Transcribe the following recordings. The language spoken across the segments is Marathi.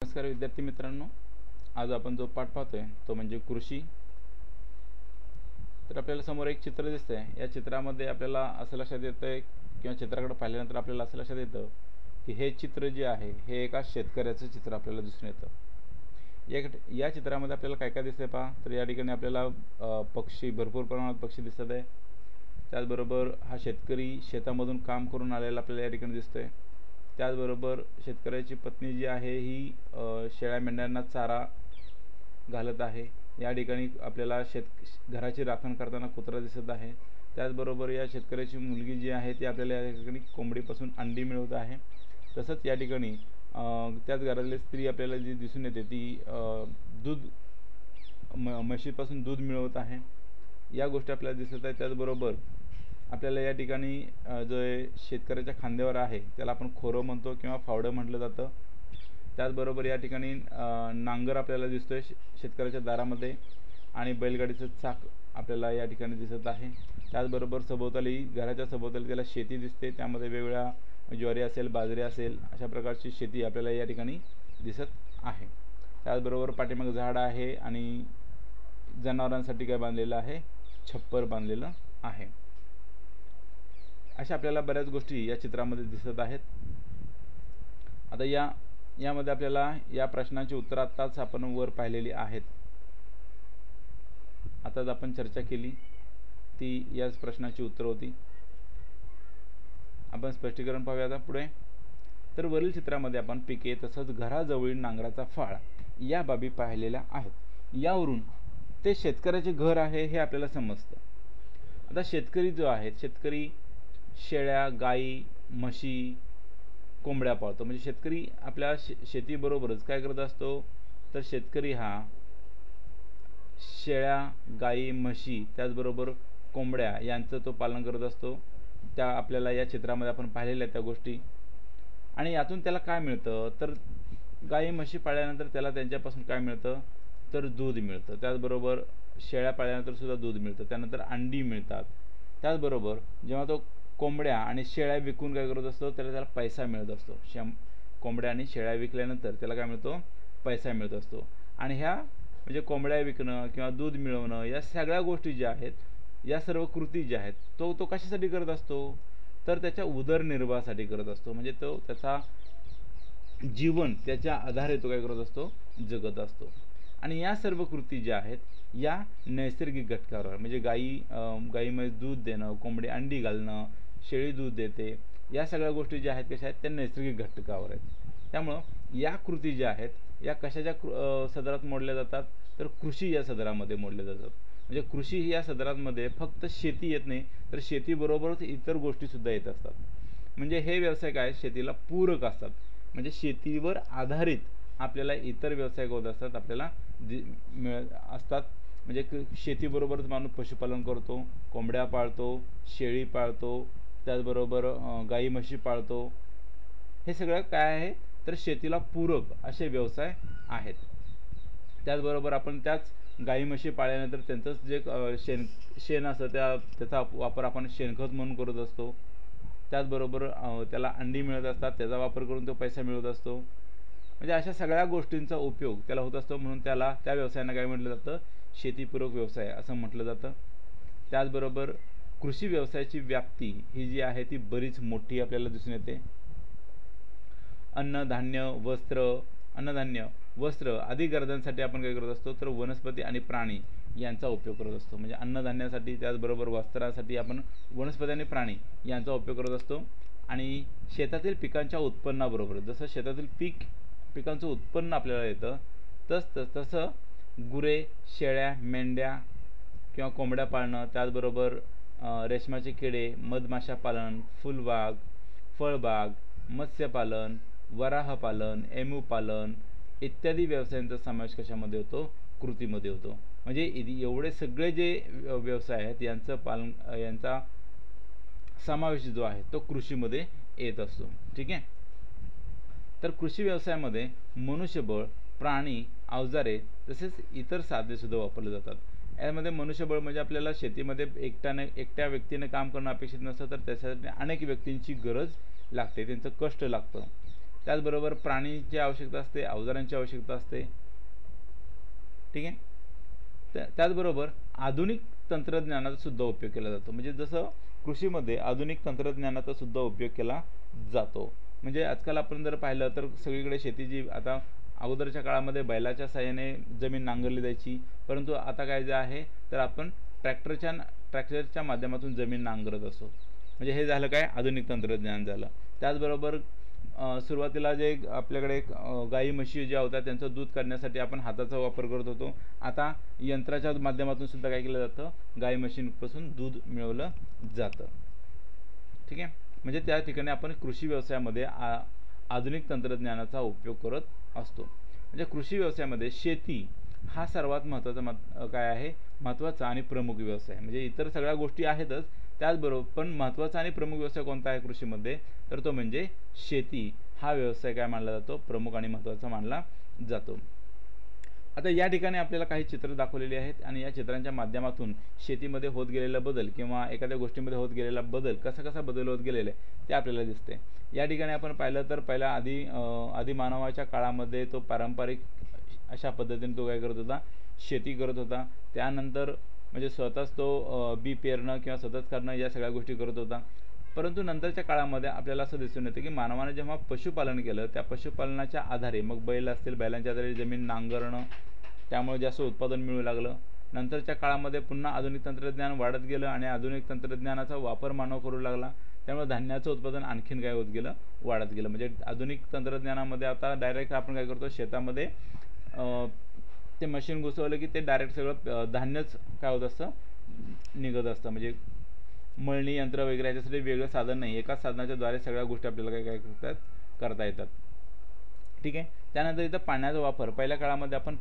नमस्कार विद्यार्थी मित्रांनो, आज आपण जो पाठ पाहतोय तो म्हणजे कृषी। तर आपल्याला समोर एक चित्र दिसतंय। या चित्रामध्ये आपल्याला असं लक्षात येतंय किंवा चित्राकडे पाहिल्यानंतर आपल्याला असं लक्षात येतं की हे चित्र जे आहे हे एका शेतकऱ्याचं चित्र आपल्याला दिसून येतं। या चित्रामध्ये आपल्याला काय काय दिसतंय पहा। तर या ठिकाणी आपल्याला पक्षी, भरपूर प्रमाणात पक्षी दिसत आहे। त्याचबरोबर हा शेतकरी शेतामधून काम करून आलेला आपल्याला या ठिकाणी दिसतोय। त्याचबरोबर शेतकऱ्याची पत्नी जी आहे ही शेळ्या मेंढ्यांना चारा घालत आहे। या ठिकाणी आपल्याला घराची राखण करताना कुत्रा दिसत आहे। त्याचबरोबर या शेतकऱ्याची मुलगी जी आहे ती आपल्याला या ठिकाणी कोंबडीपासून अंडी मिळवत आहे। तसंच या ठिकाणी त्याच घरातली स्त्री आपल्याला जी दिसून येते ती म्हशीपासून दूध मिळवत आहे। या गोष्टी आपल्याला दिसत आहेत। त्याचबरोबर आपल्याला या ठिकाणी जो शेतकऱ्याच्या खांद्यावर आहे त्याला आपण खोरं म्हणतो किंवा फावडं म्हटलं जातं। त्याचबरोबर या ठिकाणी नांगर आपल्याला दिसतोय शेतकऱ्याच्या दारामध्ये आणि बैलगाडीचं चाक आपल्याला या ठिकाणी दिसत आहे। त्याचबरोबर सभोवताली, घराच्या सभोवताली त्याला शेती दिसते। त्यामध्ये वेगवेगळ्या ज्वारी असेल, बाजरी असेल, अशा प्रकारची शेती आपल्याला या ठिकाणी दिसत आहे। त्याचबरोबर पाठीमागे झाड आहे आणि जनावरांसाठी काय बांधलेलं आहे, छप्पर बांधलेलं आहे। अशा आपल्याला बऱ्याच गोष्टी या चित्रामध्ये दिसत आहेत। आता यामध्ये आपल्याला या प्रश्नांची उत्तरं आत्ताच आपण वर पाहिलेली आहेत। आताच आपण चर्चा केली ती याच प्रश्नाची उत्तर होती। आपण स्पष्टीकरण पाहूया आता पुढे। तर वरील चित्रामध्ये आपण पिके तसंच घराजवळील नांगराचा फाळ या बाबी पाहिलेल्या आहेत। यावरून ते शेतकऱ्याचे घर आहे हे आपल्याला समजतं। आता शेतकरी जो आहे, शेतकरी शेळ्या, गाई, म्हशी, कोंबड्या पाळतो। म्हणजे शेतकरी आपल्या शेतीबरोबरच काय करत असतो, तर शेतकरी हा शेळ्या, गाई, म्हशी त्याचबरोबर कोंबड्या यांचं तो पालन करत असतो। त्या आपल्याला या चित्रामध्ये आपण पाहिलेल्या त्या गोष्टी। आणि यातून त्याला काय मिळतं, तर गाई म्हशी पाळल्यानंतर त्याला त्यांच्यापासून काय मिळतं, तर दूध मिळतं। त्याचबरोबर शेळ्या पाळल्यानंतर सुद्धा दूध मिळतं। त्यानंतर अंडी मिळतात। त्याचबरोबर जेव्हा तो कोंबड्या आणि शेळ्या विकून काय करत असतो, त्याला पैसा मिळत असतो। कोंबड्या आणि शेळ्या विकल्यानंतर त्याला काय मिळतो, पैसा मिळत असतो। आणि ह्या म्हणजे कोंबड्या विकणं किंवा दूध मिळवणं या सगळ्या गोष्टी ज्या आहेत, या सर्व कृती ज्या आहेत तो कशासाठी करत असतो, तर त्याच्या उदरनिर्वाहासाठी करत असतो। म्हणजे तो त्याचा जीवन त्याच्या आधारे तो काय करत असतो, जगत असतो। आणि या सर्व कृती ज्या आहेत या नैसर्गिक घटकावर, म्हणजे गाईमध्ये दूध देणं, कोंबडी अंडी घालणं, शेळी दूध देते, या सगळ्या गोष्टी ज्या आहेत कशा आहेत, त्या नैसर्गिक घटकावर आहेत। त्यामुळं या कृती ज्या आहेत या कशाच्या सदरात मोडल्या जातात, तर कृषी या सदरामध्ये मोडल्या जातात। म्हणजे कृषी या सदरामध्ये फक्त शेती येत नाही, तर शेतीबरोबरच इतर गोष्टीसुद्धा येत असतात। म्हणजे हे व्यवसाय काय शेतीला पूरक असतात। म्हणजे शेतीवर आधारित आपल्याला इतर व्यवसाय होत असतात, आपल्याला असतात। म्हणजे शेतीबरोबरच माणूस पशुपालन करतो, कोंबड्या पाळतो, शेळी पाळतो, त्याचबरोबर गाई म्हशी पाळतो। हे सगळं काय आहे, तर शेतीला पूरक असे व्यवसाय आहेत। त्याचबरोबर आपण त्याच गाई म्हशी पाळल्यानंतर त्यांचंच जे शेण असतं त्याचा वापर आपण शेणखत म्हणून करत असतो। त्याचबरोबर त्याला अंडी मिळत असतात, त्याचा वापर करून तो पैसा मिळवत असतो। म्हणजे अशा सगळ्या गोष्टींचा उपयोग त्याला होत असतो, म्हणून त्या व्यवसायांना काय म्हटलं जातं, शेतीपूरक व्यवसाय असं म्हटलं जातं। त्याचबरोबर कृषी व्यवसायाची व्याप्ती ही जी आहे ती बरीच मोठी आपल्याला दिसून येते। अन्नधान्य, वस्त्र आदी गरजांसाठी आपण काय करत असतो, तर वनस्पती आणि प्राणी यांचा उपयोग करत असतो। म्हणजे अन्नधान्यासाठी त्याचबरोबर वस्त्रासाठी आपण वनस्पती आणि प्राणी यांचा उपयोग करत असतो। आणि शेतातील पिकांच्या उत्पन्नाबरोबर, जसं शेतातील पिकांचं उत्पन्न आपल्याला येतं, तसं गुरे, शेळ्या, मेंढ्या किंवा कोंबड्या पाळणं, त्याचबरोबर रेशमाचे किडे, मधमाशा पालन, फुलबाग, फळबाग, मत्स्यपालन, वराहपालन, एमू पालन इत्यादी व्यवसायांचा समावेश कशामध्ये होतो, कृतीमध्ये होतो। म्हणजे एवढे सगळे जे व्यवसाय आहेत यांचा समावेश जो आहे तो कृषीमध्ये येत असतो। ठीक आहे। तर कृषी व्यवसायामध्ये मनुष्यबळ, प्राणी, अवजारे तसेच इतर साधने सुद्धा वापरले जातात। यामध्ये मनुष्यबळ म्हणजे आपल्याला शेतीमध्ये एकट्या व्यक्तीने काम करणं अपेक्षित नसतं, तर त्यासाठी अनेक व्यक्तींची गरज लागते, त्यांचं कष्ट लागतं। त्याचबरोबर प्राणीची आवश्यकता असते, अवजारांची आवश्यकता असते. ठीक आहे. त्याचबरोबर आधुनिक तंत्रज्ञानाचा सुद्धा उपयोग केला जातो. म्हणजे जसं कृषीमध्ये आधुनिक तंत्रज्ञानाचा सुद्धा उपयोग केला जातो. म्हणजे आजकाल आपण जर पाहिलं तर सगळीकडे शेतीची आता अगोदरच्या काळामध्ये बैलाच्या साहाय्याने जमीन नांगरली जायची, परंतु आता काय जे आहे तर आपण ट्रॅक्टरच्या माध्यमातून जमीन नांगरत असतो. म्हणजे हे झालं काय, आधुनिक तंत्रज्ञान झालं. त्याचबरोबर सुरुवातीला जे आपल्याकडे गाई म्हशी ज्या होत्या त्यांचं दूध काढण्यासाठी आपण हाताचा वापर करत होतो. आता यंत्राच्या माध्यमातून सुद्धा काय केलं जातं, गाई म्हशींपासून दूध मिळवलं जातं. ठीक आहे. म्हणजे त्या ठिकाणी आपण कृषी व्यवसायामध्ये आधुनिक तंत्रज्ञानाचा उपयोग करत असतो. म्हणजे कृषी व्यवसायामध्ये शेती हा सर्वात महत्त्वाचा काय आहे, महत्त्वाचा आणि प्रमुख व्यवसाय. म्हणजे इतर सगळ्या गोष्टी आहेतच, त्याचबरोबर पण महत्त्वाचा आणि प्रमुख व्यवसाय कोणता आहे कृषीमध्ये, तर तो म्हणजे शेती हा व्यवसाय काय मानला जातो, प्रमुख आणि महत्त्वाचा मानला जातो. आता या ठिकाणी आपल्याला काही चित्र दाखवलेली आहेत आणि या चित्रांच्या माध्यमातून शेतीमध्ये होत गेलेला बदल किंवा एखाद्या गोष्टीमध्ये होत गेलेला बदल कसा बदल होत गेलेला आहे ते आपल्याला दिसते. या ठिकाणी आपण पाहिलं तर पहिला आधी मानवाच्या काळामध्ये तो पारंपरिक अशा पद्धतीने तो काय करत होता, शेती करत होता. त्यानंतर म्हणजे स्वतःच तो बी पेरणं किंवा स्वतःच करणं या सगळ्या गोष्टी करत होता. परंतु नंतरच्या काळामध्ये आपल्याला असं दिसून येतं की मानवाने जेव्हा पशुपालन केलं, त्या पशुपालनाच्या आधारे मग बैल असतील, बैलांच्या आधारे जमीन नांगरणं, त्यामुळे जास्त उत्पादन मिळू लागलं. नंतरच्या काळामध्ये पुन्हा आधुनिक तंत्रज्ञान वाढत गेलं आणि आधुनिक तंत्रज्ञानाचा वापर मानव करू लागला, त्यामुळे धान्याचं उत्पादन आणखीन काय होत गेलं, वाढत गेलं. म्हणजे आधुनिक तंत्रज्ञानामध्ये आता डायरेक्ट आपण काय करतो, शेतामध्ये ते मशीन घुसवलं की ते डायरेक्ट सगळं धान्यच काय होत असतं, निघत असतं. म्हणजे मळणी यंत्र वगैरे याच्यासाठी वेगळं साधन नाही, एकाच साधनाच्या द्वारे सगळ्या गोष्टी आपल्याला काय करता येतात. ठीक आहे. त्यानंतर इथं पाण्याचा वापर, पहिल्या काळामध्ये आपण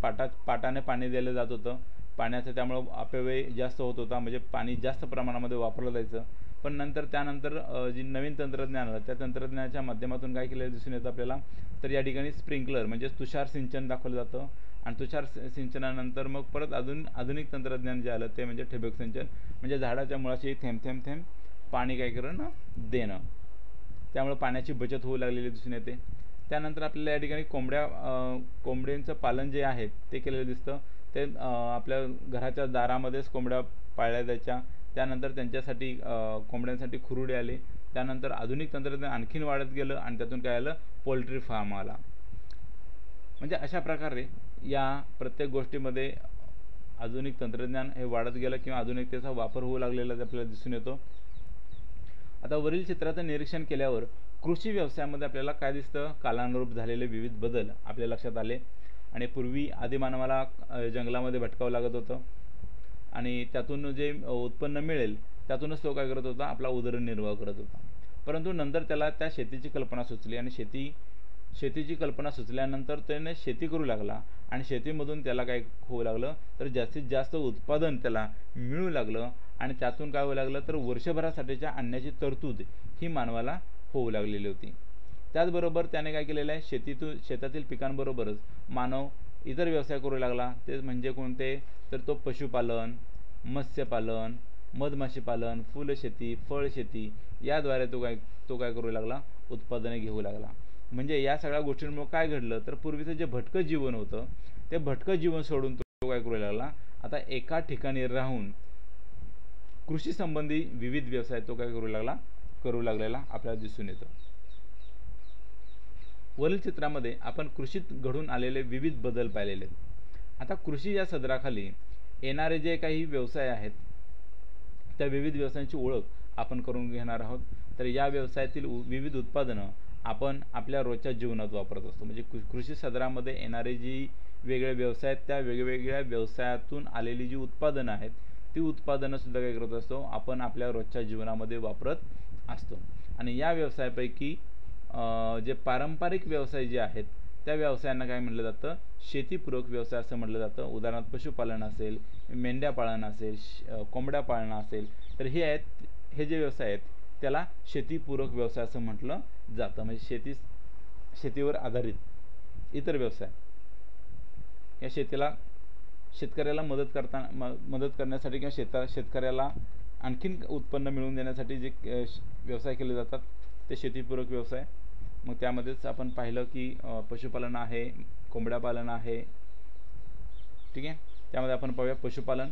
पाटाने पाणी दिलं जात होतं पाण्याचं, त्यामुळं अपव्यय जास्त होत होता, म्हणजे पाणी जास्त प्रमाणामध्ये वापरलं जायचं. पण त्यानंतर जी नवीन तंत्रज्ञान आलं त्या तंत्रज्ञानाच्या माध्यमातून काय केलेलं दिसून येतं आपल्याला, तर या ठिकाणी स्प्रिंकलर म्हणजे तुषार सिंचन दाखवलं जातं. आणि तुषार सिंचनानंतर मग परत आधुनिक तंत्रज्ञान जे आलं ते म्हणजे ठिबक सिंचन, म्हणजे झाडाच्या मुळाशी थेंब थेंब थेंब पाणी काय करणं, देणं. त्यामुळे पाण्याची बचत होऊ लागलेली दिसून येते. त्यानंतर आपल्याला या ठिकाणी कोंबड्यांचं पालन जे आहे ते केलेलं दिसतं. ते आपल्या घराच्या दारामध्येच कोंबड्या पाळल्या जायच्या. त्यानंतर त्यांच्यासाठी कोंबड्यांसाठी खुरुडे आले. त्यानंतर आधुनिक तंत्रज्ञान आणखीन वाढत गेलं आणि त्यातून काय आलं, पोल्ट्री फार्म आला. म्हणजे अशा प्रकारे या प्रत्येक गोष्टीमध्ये आधुनिक तंत्रज्ञान हे वाढत गेलं किंवा आधुनिकतेचा वापर होऊ लागलेला आपल्याला दिसून येतो. आता वरील चित्राचं निरीक्षण केल्यावर कृषी व्यवसायामध्ये आपल्याला काय दिसतं, कालानुरूप झालेले विविध बदल आपल्या लक्षात आले. आणि पूर्वी आदिमानवाला जंगलामध्ये भटकावं लागत होतं आणि त्यातून जे उत्पन्न मिळेल त्यातूनच तो काय करत होता, आपला उदरनिर्वाह करत होता. परंतु नंतर त्याला त्या शेतीची कल्पना सुचली आणि शेतीची कल्पना सुचल्यानंतर त्याने शेती करू लागला आणि शेतीमधून त्याला काय होऊ लागलं, तर जास्तीत जास्त उत्पादन त्याला मिळू लागलं आणि त्यातून काय होऊ लागलं, तर वर्षभरासाठीच्या अन्नाची तरतूद ही मानवाला होऊ लागलेली होती. त्याचबरोबर त्याने काय केलेलं आहे, शेतातील पिकांबरोबरच मानव इतर व्यवसाय करू लागला. ते म्हणजे कोणते, तर तो पशुपालन, मत्स्यपालन, मधमाशीपालन, फुलशेती, फळशेती याद्वारे तो काय करू लागला, उत्पादने घेऊ लागला. म्हणजे या सगळ्या गोष्टींमुळे काय घडलं, तर पूर्वीचं जे भटकं जीवन होतं ते भटकं जीवन सोडून तो काय करू लागला, आता एका ठिकाणी राहून कृषी संबंधी विविध व्यवसाय तो काय करू लागलेला आपल्याला दिसून येतो. वरील चित्रामध्ये आपण कृषीत घडून आलेले विविध बदल पाहिलेले आहेत. आता कृषी या सदराखाली येणारे जे काही व्यवसाय आहेत त्या विविध व्यवसायांची ओळख आपण करून घेणार आहोत. तर या व्यवसायातील विविध उत्पादनं आपण आपल्या रोजच्या जीवनात वापरत असतो. म्हणजे कृषी सदरामध्ये येणारे जी वेगळे व्यवसाय आहेत त्या वेगवेगळ्या व्यवसायातून आलेली जी उत्पादनं आहेत ती उत्पादनं सुद्धा काय करत असतो, आपण आपल्या रोजच्या जीवनामध्ये वापरत असतो. आणि या व्यवसायापैकी जे पारंपरिक व्यवसाय जे आहेत त्या व्यवसायांना काय म्हटलं जातं, शेतीपूरक व्यवसाय असं म्हटलं जातं. उदाहरणार्थ पशुपालन असेल, मेंढ्या पाळणं असेल, कोंबड्या पाळणं असेल, तर हे जे व्यवसाय आहेत त्याला शेतीपूरक व्यवसाय असं म्हटलं जातं. म्हणजे शेतीवर आधारित इतर व्यवसाय या शेतकऱ्याला मदत करण्यासाठी किंवा शेतकऱ्याला आणखीन उत्पन्न मिळवून देण्यासाठी जे व्यवसाय केले जातात ते शेतीपूरक व्यवसाय. मग त्यामध्येच आपण पाहिलं की पशुपालन आहे, कोंबड्या पालन आहे, ठीक आहे. त्यामध्ये आपण पाहूया पशुपालन.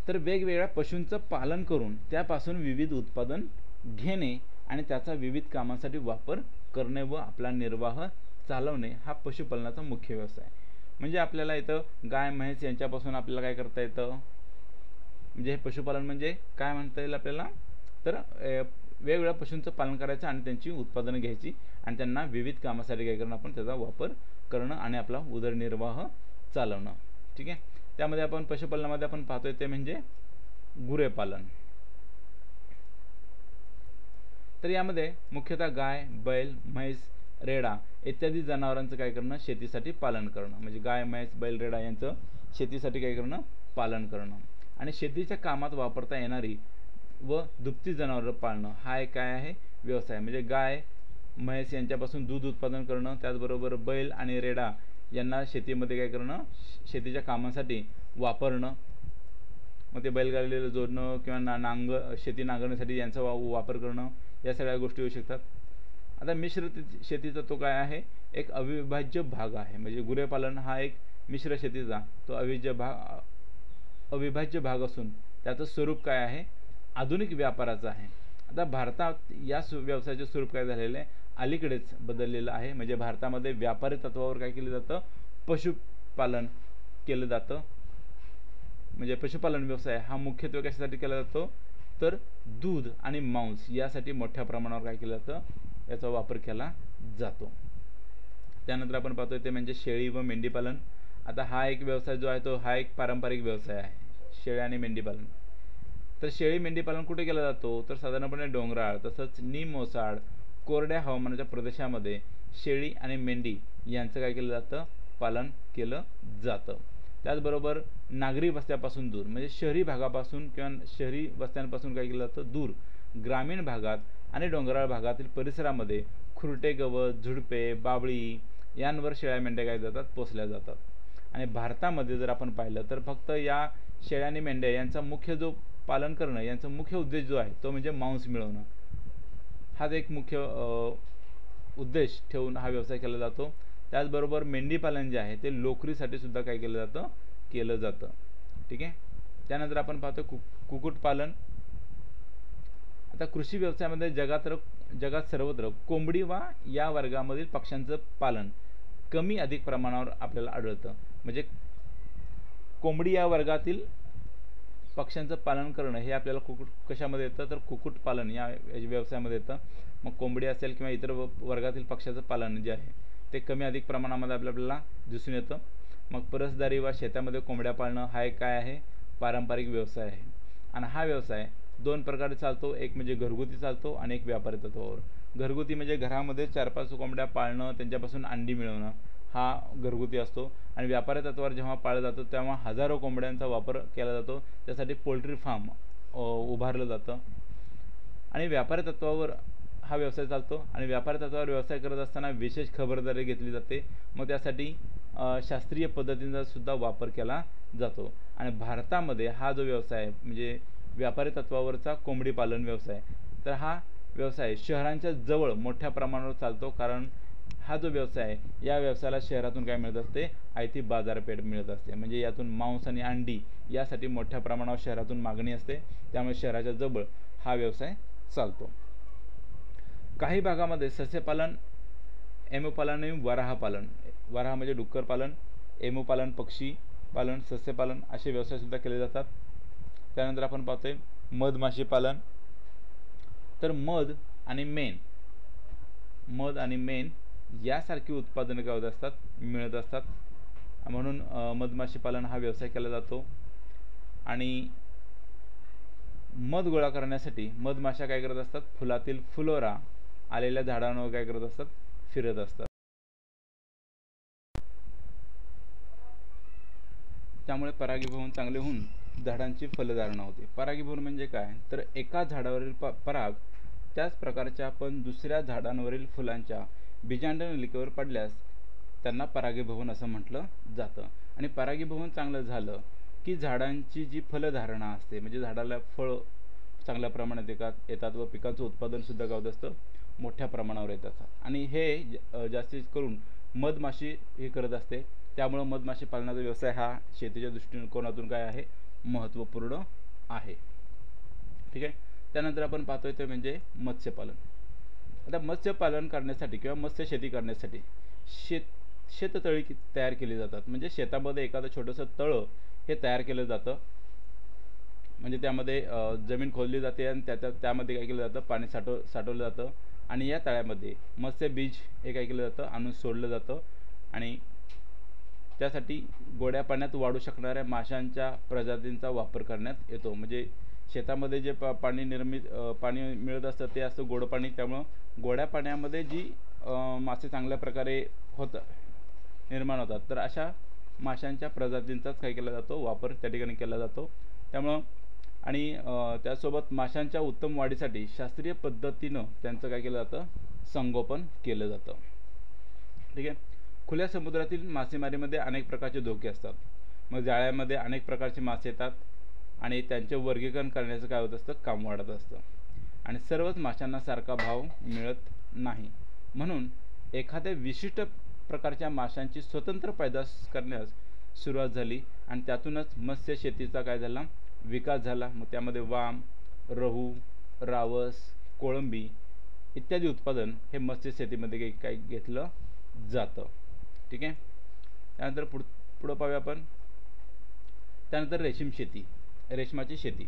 तर वेगवेगळ्या पशूंचं पालन करून त्यापासून विविध उत्पादन घेणे आणि त्याचा विविध कामांसाठी वापर करणे व आपला निर्वाह चालवणे हा पशुपालनाचा मुख्य व्यवसाय. म्हणजे आपल्याला इथं गाय म्हैस यांच्यापासून आपल्याला काय करता येतं, म्हणजे हे पशुपालन म्हणजे काय म्हणता येईल आपल्याला, तर वेगवेगळ्या पशूंचं पालन करायचं आणि त्यांची उत्पादनं घ्यायची आणि त्यांना विविध कामासाठी काय करणं, आपण त्याचा वापर करणं आणि आपला उदरनिर्वाह चालवणं, ठीक आहे. त्यामध्ये आपण पशुपालनामध्ये आपण पाहतोय ते म्हणजे गुरेपालन. तर यामध्ये मुख्यतः गाय, बैल, म्हैस, रेडा इत्यादी जनावरांचं काय करणं, शेतीसाठी पालन करणं. म्हणजे गाय, म्हैस, बैल, रेडा यांचं शेतीसाठी काय करणं, पालन करणं. आणि शेतीच्या कामात वापरता येणारी व दुभती जनावरं पाळणं हा एक काय आहे, व्यवसाय. म्हणजे गाय, म्हैस यांच्यापासून दूध उत्पादन करणं, त्याचबरोबर बैल आणि रेडा यांना शेतीमध्ये काय करणं, शेतीच्या कामासाठी वापरणं. मग ते बैलगाडीला जोडणं किंवा शेती नांगरण्यासाठी यांचा वापर करणं, या सगळ्या गोष्टी होऊ शकतात. आता मिश्र शेतीचा तो काय आहे, एक अविभाज्य भाग आहे. म्हणजे गुरेपालन हा एक मिश्र शेतीचा तो अविभाज्य भाग असून त्याचं स्वरूप काय आहे, आधुनिक व्यापाराचं आहे. आता भारतात या व्यवसायाचे स्वरूप काय झालेलं आहे, अलीकडेच बदललेलं आहे. म्हणजे भारतामध्ये व्यापारी तत्वावर काय केलं जातं, पशुपालन केलं जातं. म्हणजे पशुपालन व्यवसाय हा मुख्यत्वे कशासाठी केला जातो, तर दूध आणि मांस यासाठी मोठ्या प्रमाणावर काय केलं जातं, याचा वापर केला जातो. त्यानंतर आपण पाहतोय ते म्हणजे शेळी व मेंढीपालन. आता हा एक व्यवसाय जो आहे तो हा एक पारंपरिक व्यवसाय आहे, शेळी आणि मेंढीपालन. तर शेळी मेंढीपालन कुठे केला जातो, तर साधारणपणे डोंगराळ तसंच निम ओसाड कोरड्या हवामानाच्या प्रदेशामध्ये शेळी आणि मेंढी यांचं काय केलं जातं, पालन केलं जातं. त्याचबरोबर नागरी वस्त्यापासून दूर म्हणजे शहरी भागापासून किंवा शहरी वस्त्यांपासून काय केलं जातं, दूर ग्रामीण भागात आणि डोंगराळ भागातील परिसरामध्ये खुरटे गवत, झुडपे, बाबळी यांवर शेळ्या मेंढ्या काय जातात, पोसल्या जातात. आणि भारतामध्ये जर आपण पाहिलं तर फक्त या शेळ्या आणि मेंढ्या यांचा मुख्य जो पालन करणं यांचा मुख्य उद्देश जो आहे तो म्हणजे मांस मिळवणं. हाच एक मुख्य उद्देश ठेवून हा व्यवसाय केला जातो. त्याचबरोबर मेंढीपालन जे आहे ते लोकरीसाठी सुद्धा काय केलं जातं, ठीक आहे. त्यानंतर आपण पाहतो कुक्कुटपालन. आता कृषी व्यवसायामध्ये जगात सर्वत्र कोंबडी वा या वर्गामधील पक्ष्यांचं पालन कमी अधिक प्रमाणावर आपल्याला आढळतं. म्हणजे कोंबडी या वर्गातील पक्ष्यांचं पालन करणं हे आपल्याला कशामध्ये येतं, तर कुक्कुटपालन या व्यवसायामध्ये येतं. मग कोंबडी असेल किंवा इतर वर्गातील पक्ष्याचं पालन जे आहे ते कमी अधिक प्रमाणामध्ये आपल्याला दिसून येतं. मग परसदारी वा शेतामध्ये कोंबड्या पाळणं हा एक काय आहे, पारंपरिक व्यवसाय आहे. आणि हा व्यवसाय दोन प्रकारे चालतो, एक म्हणजे घरगुती चालतो आणि एक व्यापारी तत्वावर. घरगुती म्हणजे घरामध्ये 4-5 कोंबड्या पाळणं, त्यांच्यापासून अंडी मिळवणं हा घरगुती असतो. आणि व्यापारी तत्वावर जेव्हा पाळलं जातं तेव्हा हजारो कोंबड्यांचा वापर केला जातो, त्यासाठी पोल्ट्री फार्म उभारलं जातं. आणि व्यापारी तत्वावर हा व्यवसाय चालतो. आणि व्यापारी तत्वावर व्यवसाय करत असताना विशेष खबरदारी घेतली जाते. मग त्यासाठी शास्त्रीय पद्धतींचा सुद्धा वापर केला जातो. आणि भारतामध्ये हा जो व्यवसाय आहे म्हणजे व्यापारी तत्वावरचा कोंबडी पालन व्यवसाय, तर हा व्यवसाय शहरांच्या जवळ मोठ्या प्रमाणावर चालतो. कारण हा जो व्यवसाय आहे या व्यवसायाला शहरातून काय मिळत असते, आयती बाजारपेठ मिळत असते. म्हणजे यातून मांस आणि अंडी यासाठी मोठ्या प्रमाणावर शहरातून मागणी असते, त्यामुळे शहराच्या जवळ हा व्यवसाय चालतो. काही भागामध्ये सस्यपालन, एमुपालन आणि वराहपालन, वराह म्हणजे डुक्कर पालन, एमुपालन पक्षी पालन, सस्यपालन असे व्यवसाय सुद्धा केले जातात. त्यानंतर आपण पाहतोय मधमाशी पालन. तर मध आणि मेण यासारखी उत्पादने काय होत असतात, मिळत असतात. म्हणून मधमाशी पालन हा व्यवसाय केला जातो. आणि मध गोळा करण्यासाठी मधमाशा काय करत असतात, फुलातील फुलोरा आलेल्या झाडांवर काय करत असतात, फिरत असतात. त्यामुळे परागीभवन चांगले होऊन झाडांची फलधारणा होते. परागीभवन म्हणजे काय, तर एका झाडावरील पराग त्याच प्रकारच्या पण दुसऱ्या झाडांवरील फुलांच्या बीजांडनलिकेवर पडल्यास त्यांना परागीभवन असं म्हटलं जातं. आणि परागीभवन चांगलं झालं की झाडांची जी फलधारणा असते म्हणजे झाडाला फळ चांगल्या प्रमाणात येतात व पिकाचं उत्पादन सुद्धा गावत असतं, मोठ्या प्रमाणावर येत असतात आणि हे जास्तीत करून मधमाशी हे करत असते. त्यामुळं मधमाशी पालनाचा व्यवसाय हा शेतीच्या दृष्टिकोनातून काय आहे, महत्त्वपूर्ण आहे. ठीक आहे. त्यानंतर आपण पाहतोय ते म्हणजे मत्स्यपालन. आता मत्स्यपालन करण्यासाठी किंवा मत्स्य शेती करण्यासाठी शेततळी तयार केली जातात. म्हणजे शेतामध्ये एखादं छोटंसं तळं हे तयार केलं जातं. म्हणजे त्यामध्ये जमीन खोदली जाते आणि त्यामध्ये काय केलं जातं, पाणी साठवलं जातं आणि या तळ्यामध्ये मत्स्य बीज हे काय केलं जातं, आणून सोडलं जातं आणि त्यासाठी गोड्या पाण्यात वाढू शकणाऱ्या माशांच्या प्रजातींचा वापर करण्यात येतो. म्हणजे शेतामध्ये जे पाणी मिळत असतं ते असतं गोडं पाणी. त्यामुळं गोड्या पाण्यामध्ये जी मासे चांगल्या प्रकारे निर्माण होतात, तर अशा माशांच्या प्रजातींचाच काय केला जातो, वापर त्या ठिकाणी केला जातो. त्यामुळं आणि त्यासोबत माशांच्या उत्तम वाढीसाठी शास्त्रीय पद्धतीनं त्यांचं काय केलं जातं, संगोपन केलं जातं. ठीक आहे. खुल्या समुद्रातील मासेमारीमध्ये अनेक प्रकारचे धोके असतात. मग जाळ्यामध्ये अनेक प्रकारचे मासे येतात आणि त्यांचे वर्गीकरण करण्याचं काय होत असतं, काम वाढत असतं आणि सर्वच माशांना सारखा भाव मिळत नाही. म्हणून एखाद्या विशिष्ट प्रकारच्या माशांची स्वतंत्र पैदास करण्यास सुरुवात झाली आणि त्यातूनच मत्स्य शेतीचा काय झाला, विकास झाला. मग त्यामध्ये वाम, रहू, रावस, कोळंबी इत्यादी उत्पादन हे मत्स्य शेतीमध्ये काय घेतलं जातं. ठीक आहे. त्यानंतर पुढं पाहूया आपण. त्यानंतर रेशीम शेती, रेशमाची शेती.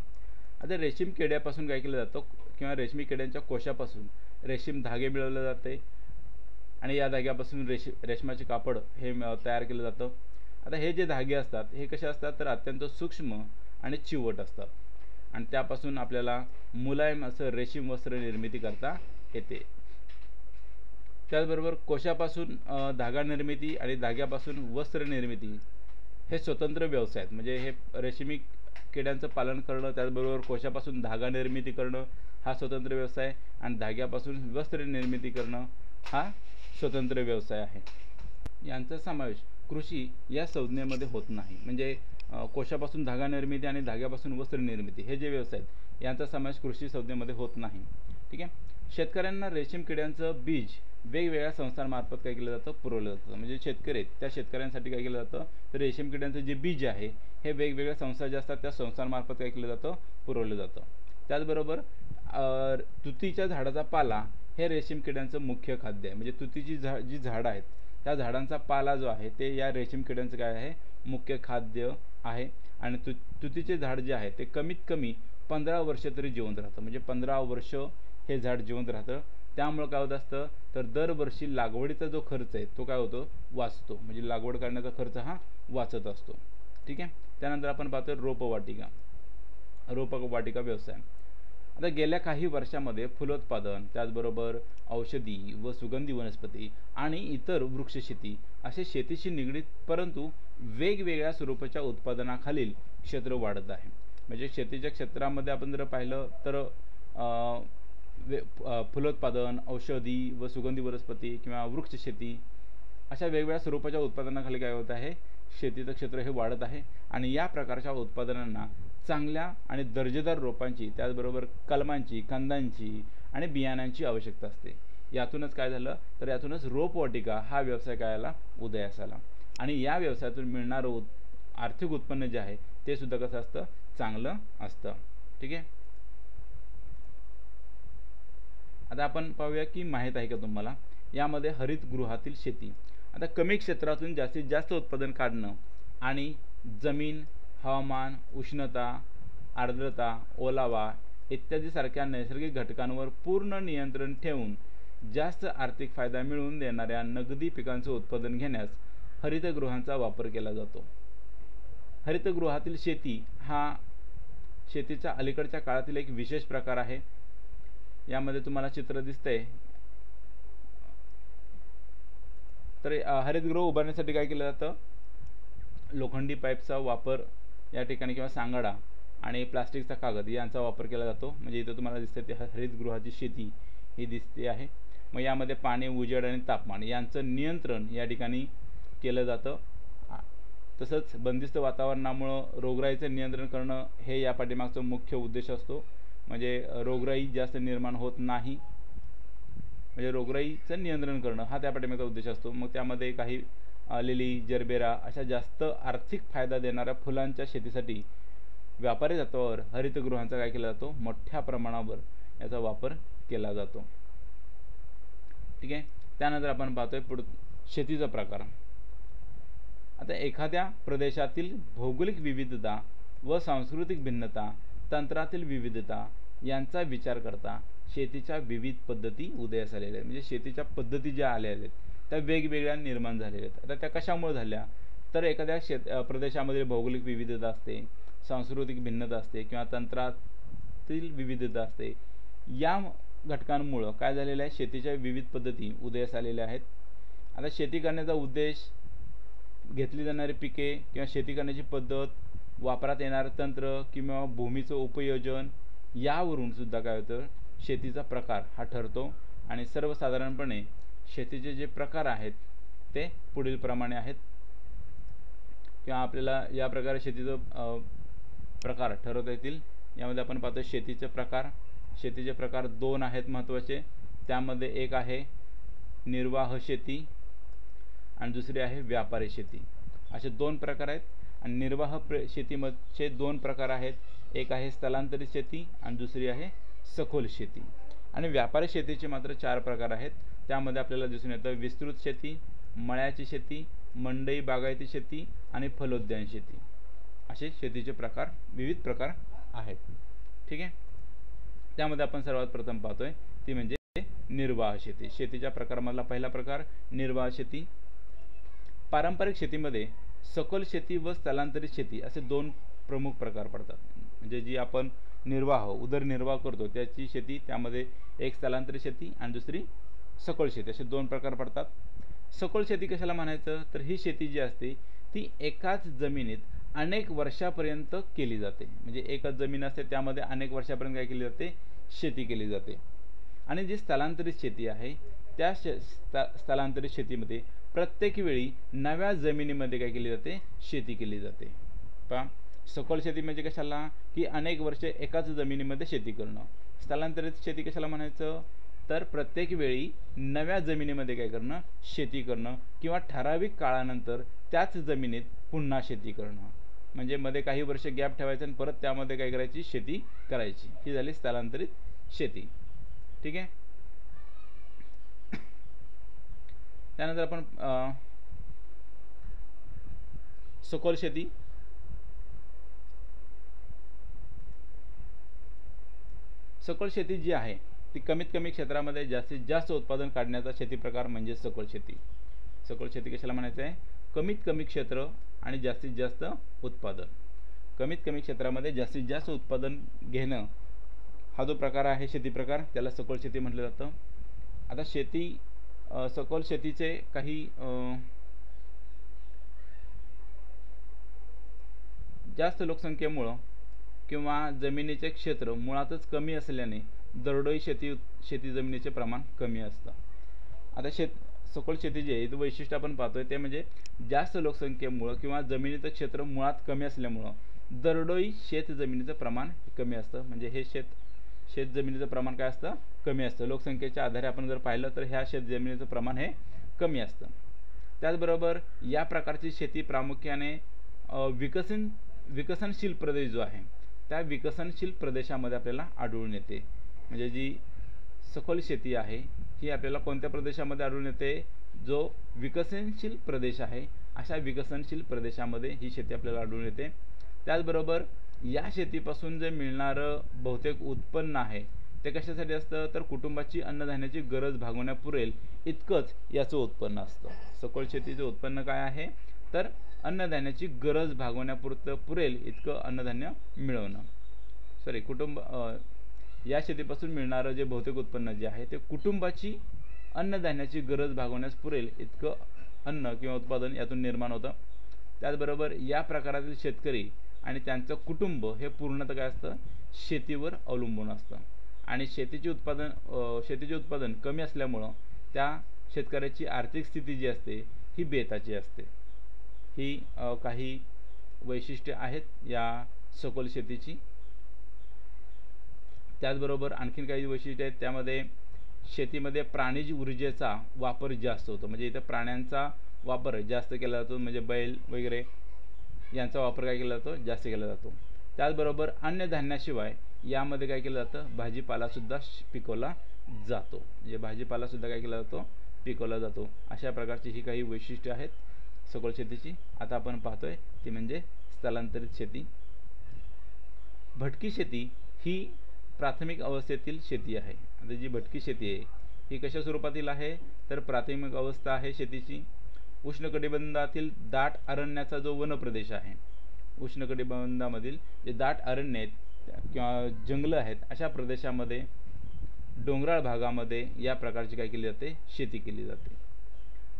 आता रेशीम किड्यापासून काय केलं जातं किंवा रेशमी किड्यांच्या कोशापासून रेशीम धागे मिळवले जाते आणि या धाग्यापासून रेशमाचे कापड हे तयार केलं जातं. आता हे जे धागे असतात हे कसे असतात, तर अत्यंत सूक्ष्म आणि चिवट असतात आणि त्यापासून आपल्याला मुलायम असं रेशीम वस्त्र निर्मिती करता येते. त्याचबरोबर कोशापासून धागा निर्मिती आणि धाग्यापासून वस्त्र निर्मिती हे स्वतंत्र व्यवसाय आहेत. म्हणजे हे रेशीमी किड्यांचं पालन करणं, त्याचबरोबर कोशापासून धागा निर्मिती करणं हा स्वतंत्र व्यवसाय आणि धाग्यापासून वस्त्र निर्मिती करणं हा स्वतंत्र व्यवसाय आहे. यांचा समावेश कृषी या संज्ञेमध्ये होत नाही. म्हणजे कोशापासून धागा निर्मिती आणि धाग्यापासून वस्त्र निर्मिती हे जे व्यवसाय आहेत यांचा समावेश कृषी संज्ञेमध्ये होत नाही. ठीक आहे. शेतकऱ्यांना रेशीम किड्यांचं बीज वेगवेगळ्या संस्थांमार्फत काय केलं जातं, पुरवलं जातं. म्हणजे शेतकरी आहेत त्या शेतकऱ्यांसाठी काय केलं जातं, तर रेशीम किड्यांचं जे बीज आहे हे वेगवेगळ्या संस्था ज्या असतात त्या संस्थांमार्फत काय केलं जातं, पुरवलं जातं. त्याचबरोबर तुतीच्या झाडाचा पाला हे रेशीम किड्यांचं मुख्य खाद्य आहे. म्हणजे तुतीची जी झाडं आहेत त्या झाडांचा पाला जो आहे ते या रेशीम किड्यांचं काय आहे, मुख्य खाद्य आहे. आणि तुतीचे झाड जे आहे ते कमीत कमी 15 वर्ष तरी जिवंत राहतं. म्हणजे 15 वर्ष हे झाड जिवंत राहतं. त्यामुळं काय होत असतं, तर दरवर्षी लागवडीचा जो खर्च आहे तो काय होतो, वाचतो. म्हणजे लागवड करण्याचा खर्च हा वाचत असतो. ठीक आहे. त्यानंतर आपण पाहतो रोपवाटिका व्यवसाय. आता गेल्या काही वर्षामध्ये फुलोत्पादन, त्याचबरोबर औषधी व सुगंधी वनस्पती आणि इतर वृक्षशेती असे शेतीशी निगडीत परंतु वेगवेगळ्या स्वरूपाच्या उत्पादनाखालील क्षेत्र वाढत आहे. म्हणजे शेतीच्या क्षेत्रामध्ये आपण जर पाहिलं तर फुलोत्पादन, औषधी व सुगंधी वनस्पती किंवा वृक्षशेती अशा वेगवेगळ्या स्वरूपाच्या उत्पादनाखाली काय होत आहे, शेतीचं क्षेत्र हे वाढत आहे. आणि या प्रकारच्या उत्पादनांना चांगल्या आणि दर्जेदार रोपांची, त्याचबरोबर कलमांची, कंदांची आणि बियाणांची आवश्यकता असते. यातूनच काय झालं, तर यातूनच रोपवाटिका हा व्यवसाय काय आला, उदयास आला. आणि या व्यवसायातून मिळणारं आर्थिक उत्पन्न जे आहे ते सुद्धा कसं असतं, चांगलं असतं. ठीक आहे. आता आपण पाहूया की माहीत आहे का तुम्हाला यामध्ये हरितगृहातील शेती. आता कमी क्षेत्रातून जास्तीत जास्त उत्पादन काढणं आणि जमीन, हवामान, उष्णता, आर्द्रता, ओलावा इत्यादी सारख्या नैसर्गिक घटकांवर पूर्ण नियंत्रण ठेवून जास्त आर्थिक फायदा मिळवून देणाऱ्या नगदी पिकांचं उत्पादन घेण्यास हरितगृहांचा वापर केला जातो. हरितगृहातील शेती हा शेतीच्या अलीकडच्या काळातील एक विशेष प्रकार आहे. यामध्ये तुम्हाला चित्र दिसतंय. तर हरितगृह उभारण्यासाठी काय केलं जातं, लोखंडी पाईपचा वापर या ठिकाणी किंवा सांगाडा आणि प्लास्टिकचा कागद यांचा वापर केला जातो. म्हणजे इथं तुम्हाला दिसते ते हरितगृहाची शेती ही दिसते आहे. मग यामध्ये पाणी, उजेड आणि तापमान यांचं नियंत्रण या ठिकाणी केलं जातं. तसंच बंदिस्त वातावरणामुळं रोगराईचं नियंत्रण करणं हे या पाठीमागचा मुख्य उद्देश असतो. म्हणजे रोगराई जास्त निर्माण होत नाही. म्हणजे रोगराईचं नियंत्रण करणं हा त्या पाठीमागचा उद्देश असतो. मग त्यामध्ये काही लिली, जरबेरा अशा जास्त आर्थिक फायदा देणाऱ्या फुलांच्या शेतीसाठी व्यापारी तत्वावर हरितगृहांचा काय केला जातो, मोठ्या प्रमाणावर याचा वापर केला जातो. ठीक आहे. त्यानंतर आपण पाहतोय शेतीचा प्रकार. आता एखाद्या प्रदेशातील भौगोलिक विविधता व सांस्कृतिक भिन्नता, तंत्रातील विविधता यांचा विचार करता शेतीच्या विविध पद्धती उदयास आलेल्या आहेत. म्हणजे शेतीच्या पद्धती ज्या आलेल्या आहेत त्या वेगवेगळ्या निर्माण झालेल्या आहेत. आता त्या कशामुळे झाल्या, तर एखाद्या प्रदेशामध्ये भौगोलिक विविधता असते, सांस्कृतिक भिन्नता असते किंवा तंत्रातील विविधता असते. या घटकांमुळं काय झालेलं आहे, शेतीच्या विविध पद्धती उदयास आलेल्या आहेत. आता शेती करण्याचा उद्देश, घेतली जाणारी पिके किंवा शेती करण्याची पद्धत, वापरात येणारं तंत्र किंवा भूमीचं उपयोजन यावरून सुद्धा काय होतं, शेतीचा प्रकार हा ठरतो. आणि सर्वसाधारणपणे शेतीचे जे प्रकार आहेत ते पुढील प्रमाणे आहेत, किंवा आपल्याला या प्रकारे शेतीचं प्रकार ठरवता येतील. यामध्ये आपण पाहतो शेतीचे प्रकार. शेतीचे प्रकार दोन आहेत महत्त्वाचे. त्यामध्ये एक आहे निर्वाह शेती आणि दुसरी आहे व्यापारी शेती. असे दोन प्रकार आहेत. आणि निर्वाह शेतीमध्ये दोन प्रकार आहेत. एक आहे स्थलांतरित शेती आणि दुसरी आहे सखोल शेती. आणि व्यापारी शेतीचे मात्र 4 प्रकार आहेत. त्यामध्ये आपल्याला दिसून येतं विस्तृत शेती, मळ्याची शेती, मंडई बागायती शेती आणि फलोद्यान शेती. असे शेतीचे प्रकार, विविध प्रकार आहेत. ठीक आहे. त्यामध्ये आपण सर्वात प्रथम पाहतोय ती म्हणजे निर्वाह शेती. शेतीच्या प्रकारामधला पहिला प्रकार निर्वाह शेती. पारंपरिक शेतीमध्ये सखोल शेती व स्थलांतरित शेती असे 2 प्रमुख प्रकार पडतात. म्हणजे जी आपण उदरनिर्वाह करतो त्याची शेती, त्यामध्ये एक स्थलांतरित शेती आणि दुसरी सखोल शेती, असे 2 प्रकार पडतात. सखोल शेती कशाला म्हणायचं, तर ही शेती जी असते ती एकाच जमिनीत अनेक वर्षापर्यंत केली जाते. म्हणजे एकच जमीन असते त्यामध्ये अनेक वर्षापर्यंत काय केली जाते, शेती केली जाते. आणि जी स्थलांतरित शेती आहे त्या स्थलांतरित शेतीमध्ये प्रत्येक वेळी नव्या जमिनीमध्ये काय केली जाते, शेती केली जाते. पहा, सखोल शेती म्हणजे कशाला, की अनेक वर्षे एकाच जमिनीमध्ये शेती करणं. स्थलांतरित शेती कशाला म्हणायचं, तर प्रत्येक वेळी नव्या जमिनीमध्ये काय करणं, शेती करणं किंवा ठराविक काळानंतर त्याच जमिनीत पुन्हा शेती करणं. म्हणजे मध्ये काही वर्ष गॅप ठेवायचं आणि परत त्यामध्ये काय करायची, शेती करायची. ही झाली स्थलांतरित शेती. ठीक आहे. त्यानंतर आपण सखोल शेती. सखोल शेती जी आहे ती कमीत कमी क्षेत्रामध्ये जास्तीत जास्त उत्पादन काढण्याचा शेती प्रकार म्हणजे सखोल शेती. सखोल शेती कशाला म्हणायचं आहे, कमीत कमी क्षेत्र आणि जास्तीत जास्त उत्पादन. कमीत कमी क्षेत्रामध्ये जास्तीत जास्त उत्पादन घेणं हा जो प्रकार आहे शेती प्रकार, त्याला सखोल शेती म्हटलं जातं. आता सखोल शेतीचे काही जास्त लोकसंख्येमुळं किंवा जमिनीचे क्षेत्र मुळातच कमी असल्याने दरडोई शेती जमिनीचे प्रमाण कमी असतं. आता सखोल शेती जी आहे वैशिष्ट्य आपण पाहतोय ते म्हणजे जास्त लोकसंख्येमुळं किंवा जमिनीचं क्षेत्र मुळात कमी असल्यामुळं दरडोई शेत जमिनीचं प्रमाण कमी असतं. म्हणजे हे शेत जमिनीचं प्रमाण काय असतं, कमी असतं. लोकसंख्येच्या आधारे आपण जर पाहिलं तर ह्या शेत जमिनीचं प्रमाण हे कमी असतं. त्याचबरोबर या प्रकारची शेती प्रामुख्याने विकसनशील प्रदेश जो आहे त्या विकसनशील प्रदेशामध्ये आपल्याला आढळून येते. म्हणजे जी सखोल शेती आहे ही आपल्याला कोणत्या प्रदेशामध्ये आढळून येते, जो विकसनशील प्रदेश आहे अशा विकसनशील प्रदेशामध्ये ही शेती आपल्याला आढळून येते. त्याचबरोबर या शेतीपासून जे मिळणारं बहुतेक उत्पन्न आहे ते कशासाठी असतं, तर कुटुंबाची अन्नधान्याची गरज भागवण्यापुरेल इतकंच याचं उत्पन्न असतं. सखोल शेतीचं उत्पन्न काय आहे, तर अन्नधान्याची गरज भागवण्यापुरतं पुरेल इतकं अन्नधान्य मिळवणं. या शेतीपासून मिळणारं जे बहुतेक उत्पन्न जे आहे ते कुटुंबाची अन्नधान्याची गरज भागवण्यास पुरेल इतकं अन्न किंवा उत्पादन यातून निर्माण होतं. त्याचबरोबर या प्रकारातील शेतकरी आणि त्यांचं कुटुंब हे पूर्णतः काय असतं, शेतीवर अवलंबून असतं. आणि शेतीचे उत्पादन कमी असल्यामुळं त्या शेतकऱ्याची आर्थिक स्थिती जी असते ही बेताची असते. ही काही वैशिष्ट्ये आहेत या सखोल शेतीची. त्याचबरोबर आणखीन काही वैशिष्ट्ये आहेत. त्यामध्ये शेतीमध्ये प्राणीज ऊर्जेचा वापर जास्त होतो, म्हणजे इथं प्राण्यांचा वापर जास्त केला जातो, म्हणजे बैल वगैरे यांचा वापर काय केला जातो, जास्त केला जातो. त्याचबरोबर अन्नधान्याशिवाय यामध्ये काय केलं जातं, भाजीपालासुद्धा पिकवला जातो, म्हणजे भाजीपालासुद्धा काय केला जातो, पिकवला जातो. अशा प्रकारची ही काही वैशिष्ट्ये आहेत सखोल शेतीची. आता आपण पाहतोय ती म्हणजे स्थलांतरित शेती. भटकी शेती ही प्राथमिक अवस्थेतील शेती आहे. आता जी भटकी शेती आहे ही कशा स्वरूपातील आहे, तर प्राथमिक अवस्था आहे शेतीची उष्णकटिबंधातील दाट अरण्याचा जो वनप्रदेश आहे, उष्णकटिबंधामधील जे दाट अरण्य आहेत किंवा जंगलं आहेत, अशा प्रदेशामध्ये डोंगराळ भागामध्ये या प्रकारची काय केली जाते, शेती केली जाते.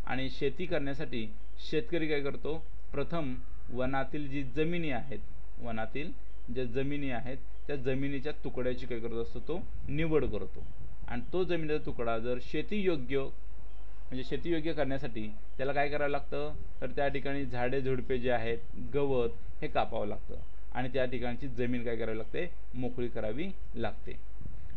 आणि शेती करण्यासाठी शेतकरी काय करतो, प्रथम वनातील जी जमिनी आहेत, वनातील ज्या जमिनी आहेत त्या जमिनीच्या तुकड्याची काय करत असतो, तो निवड करतो. आणि तो जमिनीचा तुकडा जर शेतीयोग्य, म्हणजे शेतीयोग्य करण्यासाठी त्याला काय करावं लागतं, तर त्या ठिकाणी झाडे झुडपे जे आहेत, गवत हे कापावं लागतं आणि त्या ठिकाणची जमीन काय करावी लागते, मोकळी करावी लागते.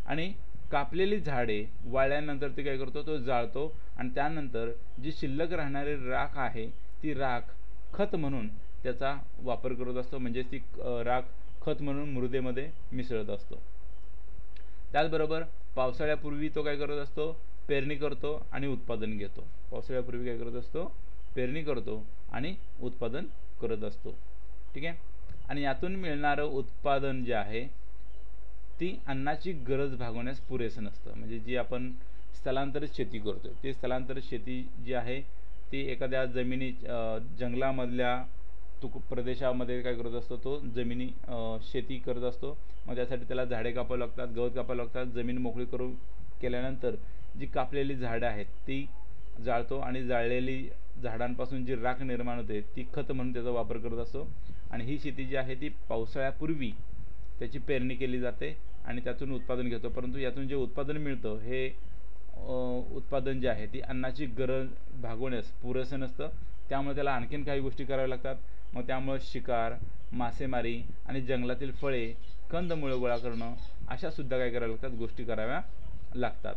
आणि कापलेली झाडे वाळल्यानंतर ते काय करतो, तो जाळतो आणि त्यानंतर जी शिल्लक राहणारी राख आहे ती राख खत म्हणून त्याचा वापर करत असतो, म्हणजे ती राख खत म्हणून मृदेमध्ये मिसळत असतो. त्याचबरोबर पावसाळ्यापूर्वी तो काय करत असतो, पेरणी करतो आणि उत्पादन घेतो. पावसाळ्यापूर्वी काय करत असतो, पेरणी करतो आणि उत्पादन करत असतो. ठीक आहे. आणि यातून मिळणारं उत्पादन जे आहे ती अन्नाची गरज भागवण्यास पुरेसं नसतं. म्हणजे जी आपण स्थलांतरित शेती करतो, ती स्थलांतरित शेती जी आहे ती एखाद्या जमिनी जंगलामधल्या प्रदेशामध्ये काय करत असतो, तो जमिनी शेती करत असतो. मग त्यासाठी त्याला झाडे कापावी लागतात, गवत कापावं लागतात. जमीन मोकळी करून केल्यानंतर जी कापलेली झाडं आहेत ती जाळतो आणि जाळलेली झाडांपासून जी राख निर्माण होते ती खत म्हणून त्याचा वापर करत असतो. आणि ही शेती जी आहे ती पावसाळ्यापूर्वी त्याची पेरणी केली जाते आणि त्यातून उत्पादन घेतो. परंतु यातून जे उत्पादन मिळतं हे उत्पादन जे आहे ती अन्नाची गरज भागवण्यास पुरेसं नसतं. त्यामुळे त्याला आणखीन काही गोष्टी कराव्या लागतात. मग त्यामुळे शिकार, मासेमारी आणि जंगलातील फळे, कंदमुळं गोळा करणं अशा सुद्धा काय कराव्या लागतात, गोष्टी कराव्या लागतात.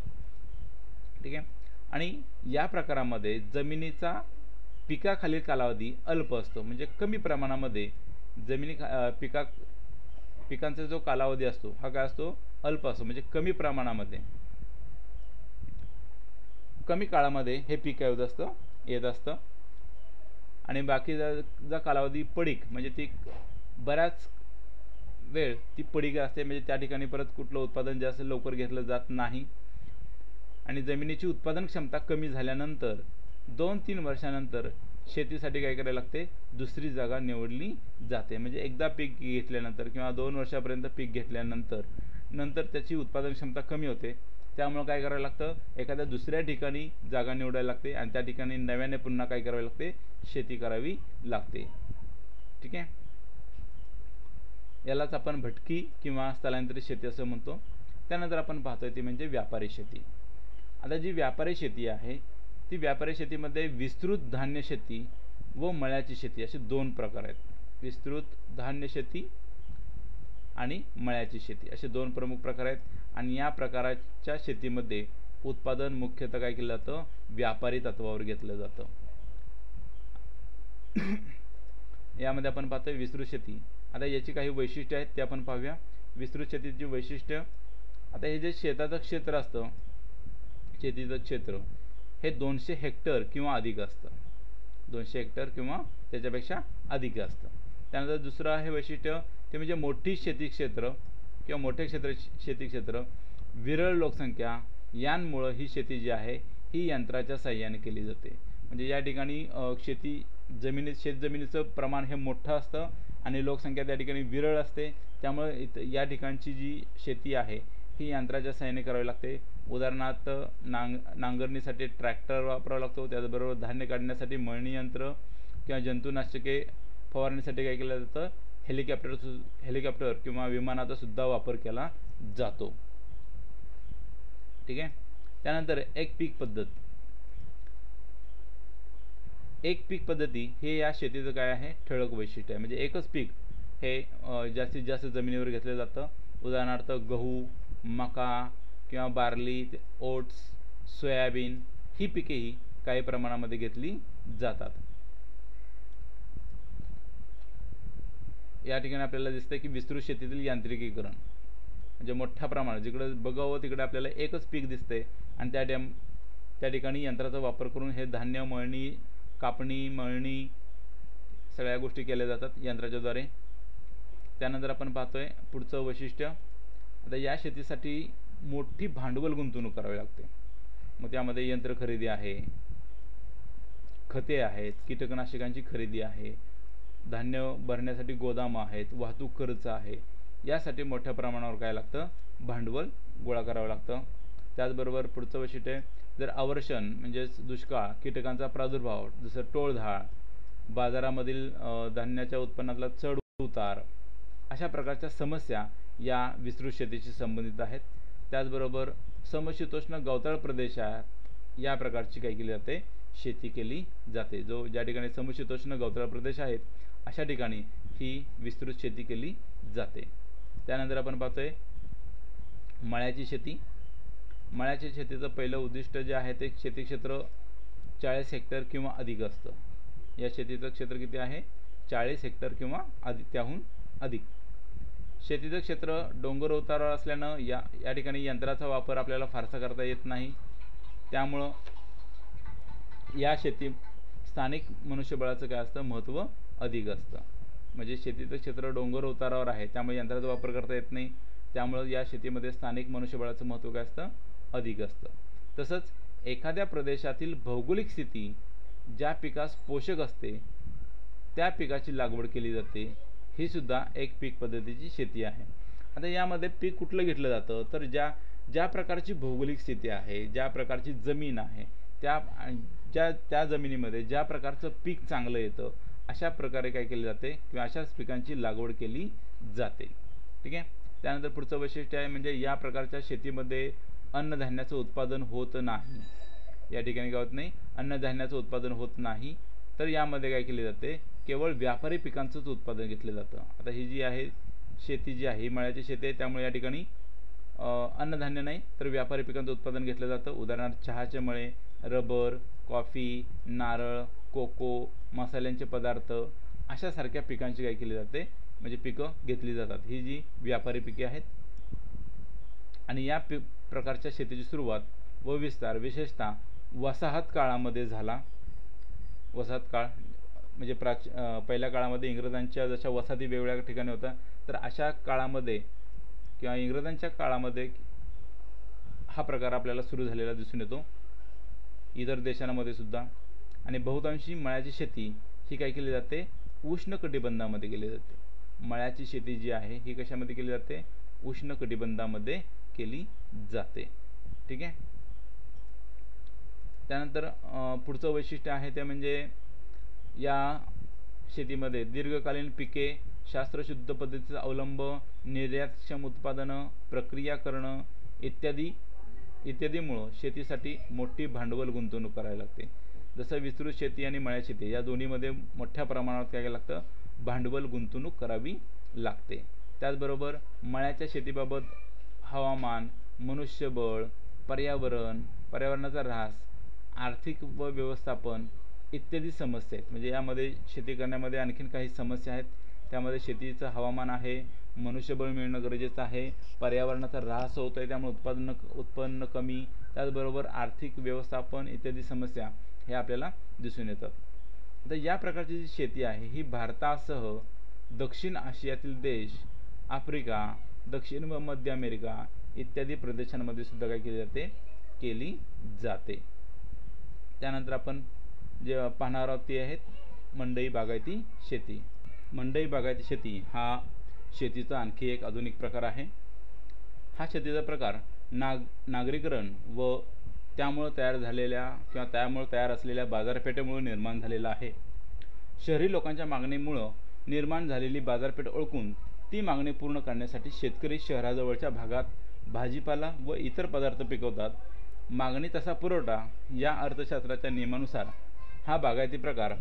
ठीक आहे. आणि या प्रकारामध्ये जमिनीचा पिकाखालील कालावधी अल्प असतो, म्हणजे कमी प्रमाणामध्ये पिकांचा जो कालावधी असतो हा काय असतो, अल्प असतो, म्हणजे कमी प्रमाणामध्ये कमी काळामध्ये हे पीक येत असतं. आणि बाकीचा कालावधी पडीक, म्हणजे ती बऱ्याच वेळ ती पडीक असते, म्हणजे त्या ठिकाणी परत कुठलं उत्पादन जास्त लवकर घेतलं जात नाही. आणि जमिनीची उत्पादन क्षमता कमी झाल्यानंतर 2-3 वर्षानंतर शेतीसाठी काय करायला लागते, दुसरी जागा निवडली जाते. म्हणजे एकदा पीक घेतल्यानंतर किंवा 2 वर्षापर्यंत पीक घेतल्यानंतर त्याची उत्पादन क्षमता कमी होते. त्यामुळे काय करायला लागतं, एखाद्या दुसऱ्या ठिकाणी जागा निवडायला लागते आणि त्या ठिकाणी नव्याने पुन्हा काय करावी लागते, शेती करावी लागते. ठीक आहे. यालाच आपण भटकी किंवा स्थलांतरित शेती असं म्हणतो. त्यानंतर आपण पाहतोय ती म्हणजे व्यापारी शेती. आता जी व्यापारी शेती आहे ती व्यापारी शेतीमध्ये विस्तृत धान्य शेती व मळ्याची शेती असे 2 प्रकार आहेत. विस्तृत धान्य शेती आणि मळ्याची शेती असे 2 प्रमुख प्रकार आहेत. आणि या प्रकाराच्या शेतीमध्ये उत्पादन मुख्यतः काय केलं जातं, व्यापारी तत्वावर घेतलं जातं. यामध्ये आपण पाहतोय विस्तृत शेती. आता याची काही वैशिष्ट्ये आहेत ते आपण पाहूया. विस्तृत शेतीची वैशिष्ट्य, आता हे जे शेताचं क्षेत्र असतं, शेतीचं क्षेत्र हे 200 हेक्टर किंवा अधिक असतं. 200 हेक्टर किंवा त्याच्यापेक्षा अधिक असतं. त्यानंतर दुसरं आहे वैशिष्ट्य ते म्हणजे मोठी शेती क्षेत्र किंवा मोठे शेती क्षेत्र, विरळ लोकसंख्या यांमुळं ही शेती जी आहे ही यंत्राच्या साहाय्याने केली जाते. म्हणजे या ठिकाणी शेतजमिनीचं प्रमाण हे मोठं असतं आणि लोकसंख्या त्या ठिकाणी विरळ असते. त्यामुळे या ठिकाणची जी शेती आहे ही यंत्राच्या साहाय्याने करावी लागते. उदाहरणार्थ नांगरणीसाठी ट्रॅक्टर वापरावा लागतो. त्याचबरोबर धान्य काढण्यासाठी मळणी यंत्र किंवा जंतुनाशके फवारण्यासाठी काय केलं जातं, हेलिकॉप्टर किंवा विमानाचा सुद्धा वापर केला जातो. ठीक आहे. त्यानंतर एक पीक पद्धती हे या शेतीचं काय आहे, ठळक वैशिष्ट्य आहे. म्हणजे एकच पीक हे जास्तीत जास्त जमिनीवर घेतलं जातं. उदाहरणार्थ गहू, मका, किंवा बार्ली, ओट्स, सोयाबीन ही पिकेही काही प्रमाणामध्ये घेतली जातात. या ठिकाणी आपल्याला दिसतं की विस्तृत शेतीतील यांत्रिकीकरण म्हणजे मोठ्या प्रमाणात जिकडे बघावं तिकडे आपल्याला एकच पीक दिसते आणि त्या ठिकाणी यंत्राचा वापर करून हे धान्य मळणी, कापणी, मळणी सगळ्या गोष्टी केल्या जातात यंत्राच्याद्वारे. त्यानंतर आपण पाहतोय पुढचं वैशिष्ट्य, आता या शेतीसाठी मोठी भांडवल गुंतवणूक करावी लागते. मग त्यामध्ये यंत्र खरेदी आहे, खते आहेत, कीटकनाशकांची खरेदी आहे, धान्य भरण्यासाठी गोदामं आहेत, वाहतूक खर्च आहे. यासाठी मोठ्या प्रमाणावर काय लागतं, भांडवल गोळा करावं लागतं. त्याचबरोबर पुढचं वैशिष्ट्य, जर आवर्षण म्हणजेच दुष्काळ, कीटकांचा प्रादुर्भाव जसं टोळधाड, बाजारामधील धान्याच्या उत्पन्नातला चढ उतार अशा प्रकारच्या समस्या या विस्तृत शेतीशी संबंधित आहेत. त्याचबरोबर समशीतोष्ण गवताळ प्रदेशात या प्रकारची काय केली जाते, शेती केली जाते. ज्या ठिकाणी समशीतोष्ण गवताळ प्रदेश आहेत अशा ठिकाणी ही विस्तृत शेती केली जाते. त्यानंतर आपण पाहतोय मळ्याची शेती. मळ्याच्या शेतीचं पहिलं उद्दिष्ट जे आहे ते शेती क्षेत्र 40 हेक्टर किंवा अधिक असतं. या शेतीचं क्षेत्र किती आहे, 40 हेक्टर किंवा त्याहून अधिक. शेतीचं क्षेत्र डोंगर उतारावर असल्यानं या ठिकाणी यंत्राचा वापर आपल्याला फारसा करता येत नाही. त्यामुळं या शेती स्थानिक मनुष्यबळाचं काय असतं, महत्त्व अधिक असतं. म्हणजे शेतीचं क्षेत्र डोंगर उतारावर आहे त्यामुळे यंत्राचा वापर करता येत नाही. त्यामुळं या शेतीमध्ये स्थानिक मनुष्यबळाचं महत्त्व काय असतं, अधिक असतं. तसंच एखाद्या प्रदेशातील भौगोलिक स्थिती ज्या पिकास पोषक असते त्या पिकाची लागवड केली जाते. ही सुद्धा एक पीक पद्धतीची शेती आहे. आता यामध्ये पीक कुठलं घेतलं जातं, तर ज्या प्रकारची भौगोलिक स्थिती आहे, ज्या प्रकारची जमीन आहे, त्या जमिनीमध्ये ज्या प्रकारचं पीक चांगलं येतं अशा प्रकारे काय केले जाते किंवा अशाच पिकांची लागवड केली जाते. ठीक आहे. त्यानंतर पुढचं वैशिष्ट्य आहे म्हणजे या प्रकारच्या शेतीमध्ये अन्नधान्याचं उत्पादन होत नाही. या ठिकाणी काय होत नाही, अन्नधान्याचं उत्पादन होत नाही. तर यामध्ये काय केले जाते, केवळ व्यापारी पिकांचंच उत्पादन घेतलं जातं. आता ही जी आहे शेती जी आहे ही मळ्याची शेती आहे त्यामुळे या ठिकाणी अन्नधान्य नाही तर व्यापारी पिकांचं उत्पादन घेतलं जातं. उदाहरणार्थ चहाचे मळे, रबर, कॉफी, नारळ, कोको, मसाल्यांचे पदार्थ अशासारख्या पिकांची काय केली जाते, म्हणजे पिकं घेतली जातात. ही जी व्यापारी पिके आहेत. आणि या प्रकारच्या शेतीची सुरुवात व विस्तार विशेषतः वसाहत काळामध्ये झाला. वसाहत काळ म्हणजे पहिल्या काळामध्ये इंग्रजांच्या जशा वसाहती वेगवेगळ्या ठिकाणी होत्या तर अशा काळामध्ये किंवा इंग्रजांच्या काळामध्ये हा प्रकार आपल्याला सुरू झालेला दिसून येतो इतर देशांमध्ये सुद्धा. आणि बहुतांशी मळ्याची शेती ही काय केली जाते, उष्ण कटिबंधामध्ये केली जाते. मळ्याची शेती जी आहे ही कशामध्ये केली जाते, उष्ण कटिबंधामध्ये केली जाते. ठीक आहे. त्यानंतर पुढचं वैशिष्ट्य आहे ते म्हणजे या शेतीमध्ये दीर्घकालीन पिके, शास्त्रशुद्ध पद्धतीचा अवलंब, निर्यातक्षम उत्पादनं, प्रक्रिया करणं इत्यादीमुळं शेतीसाठी मोठी भांडवल गुंतवणूक करावी लागते. जसं विस्तृत शेती आणि मळ्या शेती या दोन्हीमध्ये मोठ्या प्रमाणात काय लागतं, भांडवल गुंतवणूक करावी लागते. त्याचबरोबर मळ्याच्या शेतीबाबत हवामान, मनुष्यबळ, पर्यावरणाचा ऱ्हास, आर्थिक व व्यवस्थापन इत्यादी समस्या आहेत. म्हणजे यामध्ये शेती करण्यामध्ये आणखीन काही समस्या आहेत. त्यामध्ये शेतीचं हवामान आहे, मनुष्यबळ मिळणं गरजेचं आहे, पर्यावरणाचा ऱ्हास होत आहे त्यामुळे उत्पन्न कमी, त्याचबरोबर आर्थिक व्यवस्थापन इत्यादी समस्या हे आपल्याला दिसून येतात. आता या प्रकारची जी शेती आहे ही भारतासह दक्षिण आशियातील देश, आफ्रिका, दक्षिण व मध्य अमेरिका इत्यादी प्रदेशांमध्ये सुद्धा काय केली जाते. त्यानंतर आपण जे पाहणार आहोत ते आहेत मंडई बागायती शेती. मंडई बागायती शेती हा शेतीचा आणखी एक आधुनिक प्रकार आहे. हा शेतीचा प्रकार नागरीकरण व त्यामुळे तयार असलेल्या बाजारपेठेमुळे निर्माण झालेला आहे. शहरी लोकांच्या मागणीमुळं निर्माण झालेली बाजारपेठ ओळखून ती मागणी पूर्ण करण्यासाठी शेतकरी शहराजवळच्या भागात भाजीपाला व इतर पदार्थ पिकवतात. मागणी तसा पुरवठा या अर्थशास्त्राच्या नियमानुसार हा बागायती प्रकार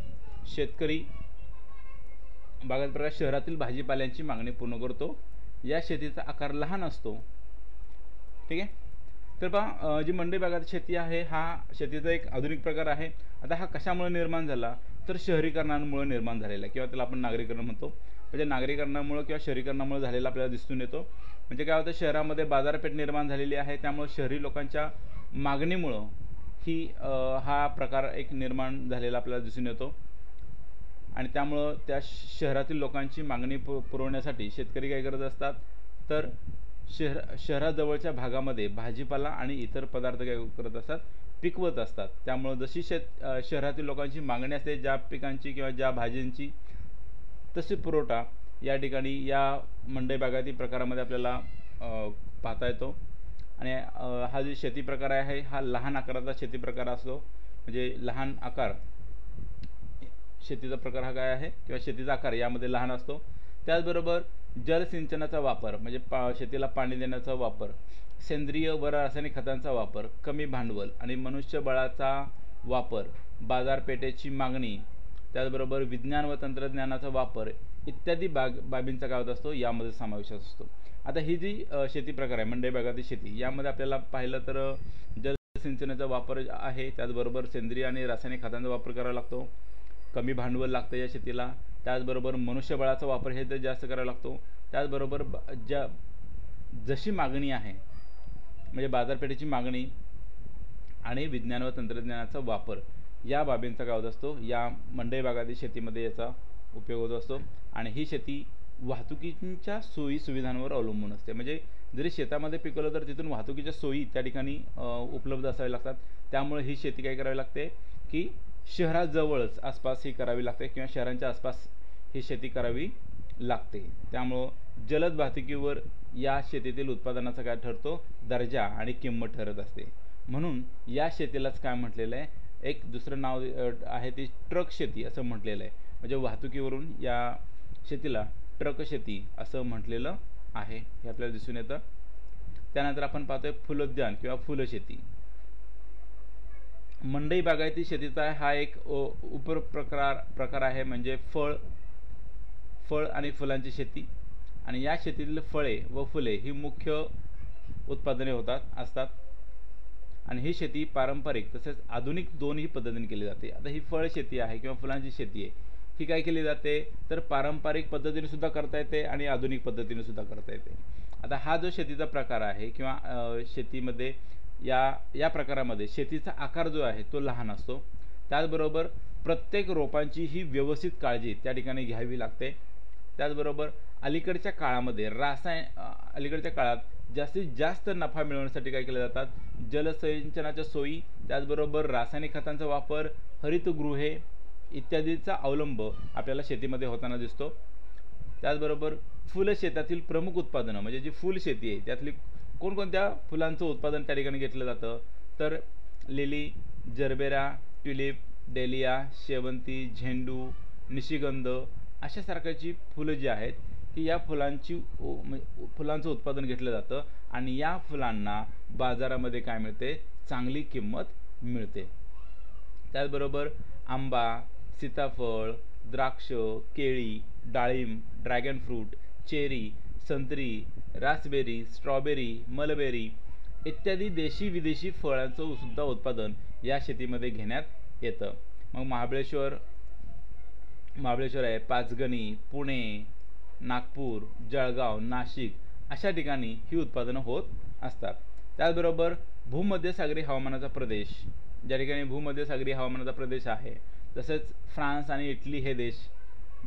शहरातील भाजीपाल्यांची मागणी पूर्ण करतो. या शेतीचा आकार लहान असतो. ठीक आहे. तर पहा जी मंडई भागात शेती आहे हा शेतीचा एक आधुनिक प्रकार आहे. आता हा कशामुळे निर्माण झाला तर शहरीकरणामुळे निर्माण झालेला आहे किंवा त्याला आपण नागरीकरण म्हणतो. म्हणजे नागरीकरणामुळे किंवा शहरीकरणामुळे झालेला आपल्याला दिसून येतो. म्हणजे काय होतं शहरामध्ये बाजारपेठ निर्माण झालेली आहे त्यामुळे शहरी लोकांच्या मागणीमुळं ही हा प्रकार एक निर्माण झालेला आपल्याला दिसून येतो. आणि त्यामुळं त्या शहरातील लोकांची मागणी पुरवण्यासाठी शेतकरी काय करत असतात तर शहराजवळच्या भागामध्ये भाजीपाला आणि इतर पदार्थ काय करत असतात पिकवत असतात. त्यामुळं जशी शहरातील लोकांची मागणी असते ज्या पिकांची किंवा ज्या भाज्यांची तसे पुरवठा या ठिकाणी या मंडई बागायती प्रकारामध्ये आपल्याला पाहता येतो. आणि हा जो शेती प्रकार आहे हा लहान आकाराचा शेती प्रकार असतो. म्हणजे लहान आकार शेतीचा प्रकार हा काय आहे किंवा शेतीचा आकार यामध्ये लहान असतो. त्याचबरोबर जलसिंचनाचा वापर म्हणजे शेतीला पाणी देण्याचा वापर, सेंद्रिय व रासायनिक खतांचा वापर, कमी भांडवल आणि मनुष्यबळाचा वापर, बाजारपेठेची मागणी, त्याचबरोबर विज्ञान व तंत्रज्ञानाचा वापर इत्यादी बाबींचा काय होत असतो यामध्ये समावेश असतो. आता ही जी शेती प्रकार आहे मंडई भागातील शेती यामध्ये आपल्याला पाहिलं तर जलसिंचनाचा वापर आहे, त्याचबरोबर सेंद्रिय आणि रासायनिक खतांचा वापर करावा लागतो, कमी भांडवल लागतं या शेतीला, त्याचबरोबर मनुष्यबळाचा वापर हे तर जास्त करावा लागतो. त्याचबरोबर जशी मागणी आहे म्हणजे बाजारपेठेची मागणी आणि विज्ञान व तंत्रज्ञानाचा वापर या बाबींचा काय होत असतो या मंडई भागातील शेतीमध्ये याचा उपयोग होत असतो. आणि ही शेती वाहतुकीच्या सोयी सुविधांवर अवलंबून असते. म्हणजे जरी शेतामध्ये पिकवलं तर तिथून वाहतुकीच्या सोयी त्या ठिकाणी उपलब्ध असाव्या लागतात. त्यामुळे ही शेती काय करावी लागते की शहराजवळच आसपास ही करावी लागते किंवा शहरांच्या आसपास ही शेती करावी लागते. त्यामुळं जलद वाहतुकीवर या शेतीतील उत्पादनाचा काय ठरतो दर्जा आणि किंमत ठरत असते. म्हणून या शेतीलाच काय म्हटलेलं आहे एक दुसरं नाव आहे ती ट्रक शेती असं म्हटलेलं आहे. म्हणजे वाहतुकीवरून या शेतीला ट्रक शेती असं म्हटलेलं आहे हे आपल्याला दिसून येतं. त्यानंतर आपण पाहतोय फुलोद्यान किंवा फुलशेती. मंडई बागायती शेतीचा हा एक प्रकार आहे. म्हणजे फळ आणि फुलांची शेती. आणि या शेतीतील फळे व फुले ही मुख्य उत्पादने असतात. आणि ही शेती पारंपरिक तसेच आधुनिक दोन्ही पद्धतीने केली जाते. आता ही फळ शेती आहे किंवा फुलांची शेती आहे ही काय केली जाते तर पारंपरिक पद्धतीने सुद्धा करता येते आणि आधुनिक पद्धतीने सुद्धा करता येते. आता हा जो शेतीचा प्रकार आहे किंवा शेतीमध्ये या प्रकारामध्ये शेतीचा आकार जो आहे तो लहान असतो. त्याचबरोबर प्रत्येक रोपांची ही व्यवस्थित काळजी त्या ठिकाणी घ्यावी लागते. त्याचबरोबर अलीकडच्या काळात जास्तीत जास्त नफा मिळवण्यासाठी काय केले जातात जलसिंचनाच्या सोयी, त्याचबरोबर रासायनिक खतांचा वापर, हरितगृहे इत्यादीचा अवलंब आपल्याला शेतीमध्ये होताना दिसतो. त्याचबरोबर फुलशेतातील प्रमुख उत्पादनं म्हणजे जी फुल शेती आहे त्यातली कोणकोणत्या फुलांचं उत्पादन त्या ठिकाणी घेतलं जातं तर लिली, जरबेरा, ट्युलिप, डेलिया, शेवंती, झेंडू, निशिगंध अशासारख्याची फुलं जी आहेत की या फुलांचं उत्पादन घेतलं जातं आणि या फुलांना बाजारामध्ये काय मिळते चांगली किंमत मिळते. त्याचबरोबर आंबा, सीताफळ, द्राक्ष, केळी, डाळिंब, ड्रॅगन फ्रूट, चेरी, संत्री, रास्पबेरी, स्ट्रॉबेरी, मलबेरी इत्यादी देशी विदेशी फळांचं सुद्धा उत्पादन या शेतीमध्ये घेण्यात येतं. मग महाबळेश्वर आहे, पाचगणी, पुणे, नागपूर, जळगाव, नाशिक अशा ठिकाणी ही उत्पादनं होत असतात. त्याचबरोबर भूमध्यसागरी हवामानाचा प्रदेश ज्या ठिकाणी भूमध्यसागरी हवामानाचा प्रदेश आहे तसेच फ्रान्स आणि इटली हे देश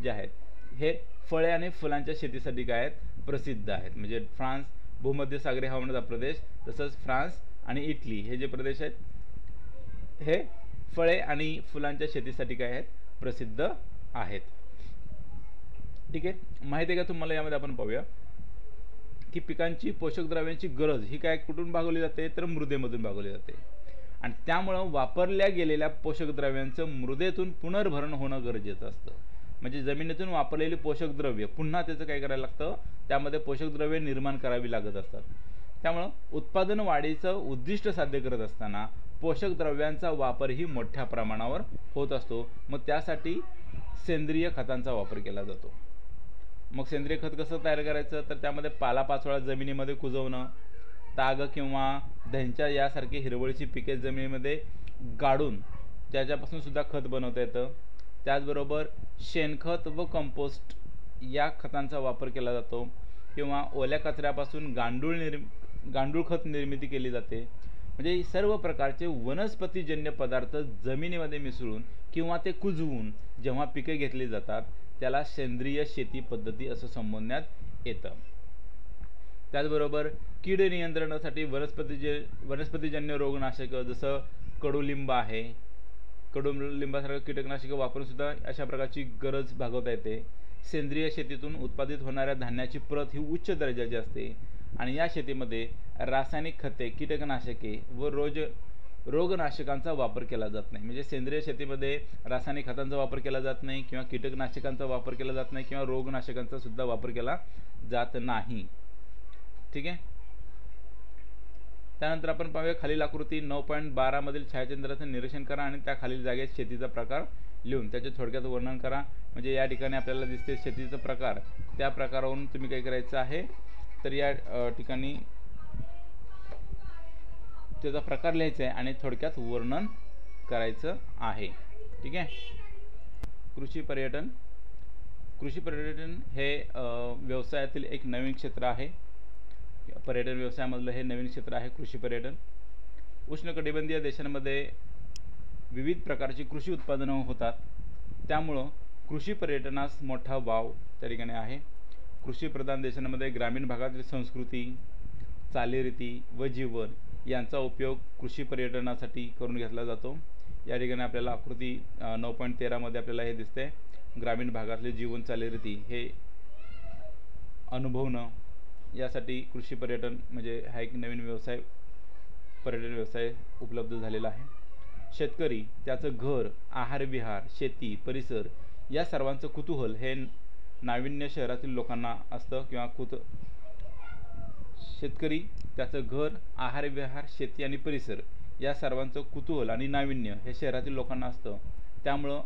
जे आहेत हे फळे आणि फुलांच्या शेतीसाठी काय आहेत प्रसिद्ध आहेत. म्हणजे फ्रान्स भूमध्यसागरी हवामानाचा प्रदेश तसंच फ्रान्स आणि इटली हे जे प्रदेश आहेत हे फळे आणि फुलांच्या शेतीसाठी काय आहेत प्रसिद्ध आहेत. ठीक आहे. माहिती आहे का तुम्हाला यामध्ये आपण पाहूया की पिकांची पोषक द्रव्यांची गरज ही काय कुठून भागवली जाते तर मृदेमधून भागवली जाते. आणि त्यामुळं वापरल्या गेलेल्या पोषक द्रव्यांचं मृदेतून पुनर्भरण होणं गरजेचं असतं. म्हणजे जमिनीतून वापरलेली पोषक द्रव्य पुन्हा त्याचं काय करायला लागतं त्यामध्ये पोषक द्रव्य निर्माण करावी लागत असतात. त्यामुळं उत्पादन वाढीचं उद्दिष्ट साध्य करत असताना पोषक द्रव्यांचा वापरही मोठ्या प्रमाणावर होत असतो. मग त्यासाठी सेंद्रिय खतांचा वापर केला जातो. मग सेंद्रिय खत कसं तयार करायचं तर त्यामध्ये पालापाचोळा जमिनीमध्ये कुजवणं, ताग किंवा धनच्या यासारखी हिरवळीची पिके जमिनीमध्ये गाडून त्याच्यापासून सुद्धा खत बनवता येतं. त्याचबरोबर शेणखत व कंपोस्ट या खतांचा वापर केला जातो किंवा ओल्या कचऱ्यापासून गांडूळ खत निर्मिती केली जाते. म्हणजे सर्व प्रकारचे वनस्पतीजन्य पदार्थ जमिनीमध्ये मिसळून किंवा ते कुजवून जेव्हा पिके घेतली जातात त्याला सेंद्रिय शेती पद्धती असं संबोधण्यात येतं. त्याचबरोबर कीड नियंत्रणासाठी वनस्पतीजन्य रोगनाशक जसं कडुलिंब आहे, कडुलिंबासारखं कीटकनाशकं वापरून सुद्धा अशा प्रकारची गरज भागवता येते. सेंद्रिय शेतीतून उत्पादित होणाऱ्या धान्याची प्रत ही उच्च दर्जाची असते आणि या शेतीमध्ये रासायनिक खते, कीटकनाशके व रोगनाशकांचा वापर केला जात नाही. म्हणजे सेंद्रिय शेतीमध्ये रासायनिक खतांचा वापर केला जात नाही किंवा कीटकनाशकांचा वापर केला जात नाही किंवा रोगनाशकांचा सुद्धा वापर केला जात नाही. ठीक आहे. त्यानंतर आपण पाहूया खालील आकृती 9.12 मधील छायाचित्राचं निरीक्षण करा आणि त्या खालील जागेत शेतीचा प्रकार लिहून त्याचे थोडक्यात वर्णन करा. म्हणजे या ठिकाणी आपल्याला दिसते शेतीचा प्रकार, त्या प्रकारावरून तुम्ही काय करायचं आहे तर या ठिकाणी त्याचा प्रकार लिहायचा आहे आणि थोडक्यात वर्णन करायचं आहे. ठीक आहे. कृषी पर्यटन हे व्यवसायातील एक नवीन क्षेत्र आहे. पर्यटन व्यवसायामधलं हे नवीन क्षेत्र आहे कृषी पर्यटन. उष्णकटिबंधीय देशांमध्ये विविध प्रकारची कृषी उत्पादनं होतात, त्यामुळं कृषी पर्यटनास मोठा वाव त्या ठिकाणी आहे. कृषी प्रधान देशांमध्ये ग्रामीण भागातील संस्कृती, चालीरीती व जीवन यांचा उपयोग कृषी पर्यटनासाठी करून घेतला जातो. या ठिकाणी आपल्याला आकृती 9.13 मध्ये आपल्याला हे दिसते. ग्रामीण भागातले जीवन चालीरीती हे अनुभवणं यासाठी कृषी पर्यटन म्हणजे हा एक नवीन व्यवसाय, पर्यटन व्यवसाय उपलब्ध झालेला आहे. शेतकरी, त्याचं घर, आहार विहार, शेती, परिसर या सर्वांचं कुतूहल हे नाविन्य शहरातील लोकांना असतं किंवा शेतकरी, त्याचं घर, आहार विहार, शेती आणि परिसर या सर्वांचं कुतूहल आणि नाविन्य हे शहरातील लोकांना असतं. त्यामुळं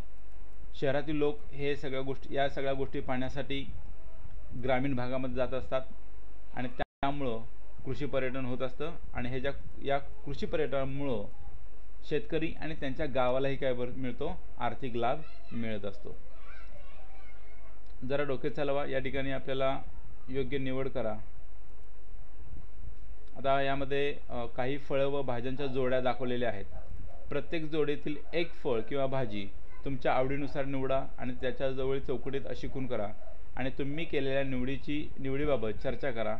शहरातील लोक या सगळ्या गोष्टी पाहण्यासाठी ग्रामीण भागामध्ये जात असतात आणि त्यामुळं कृषी पर्यटन होत असतं आणि या कृषी पर्यटनामुळं शेतकरी आणि त्यांच्या गावालाही काय मिळतो, आर्थिक लाभ मिळत असतो. जरा डोके चालवा. या ठिकाणी आपल्याला योग्य निवड करा. आता यामध्ये काही फळं व भाज्यांच्या जोड्या दाखवलेल्या आहेत. प्रत्येक जोडीतील एक फळ किंवा भाजी तुमच्या आवडीनुसार निवडा आणि त्याच्या जवळ चौकटीत अशी खूण करा आणि तुम्ही केलेल्या निवडीबाबत चर्चा करा.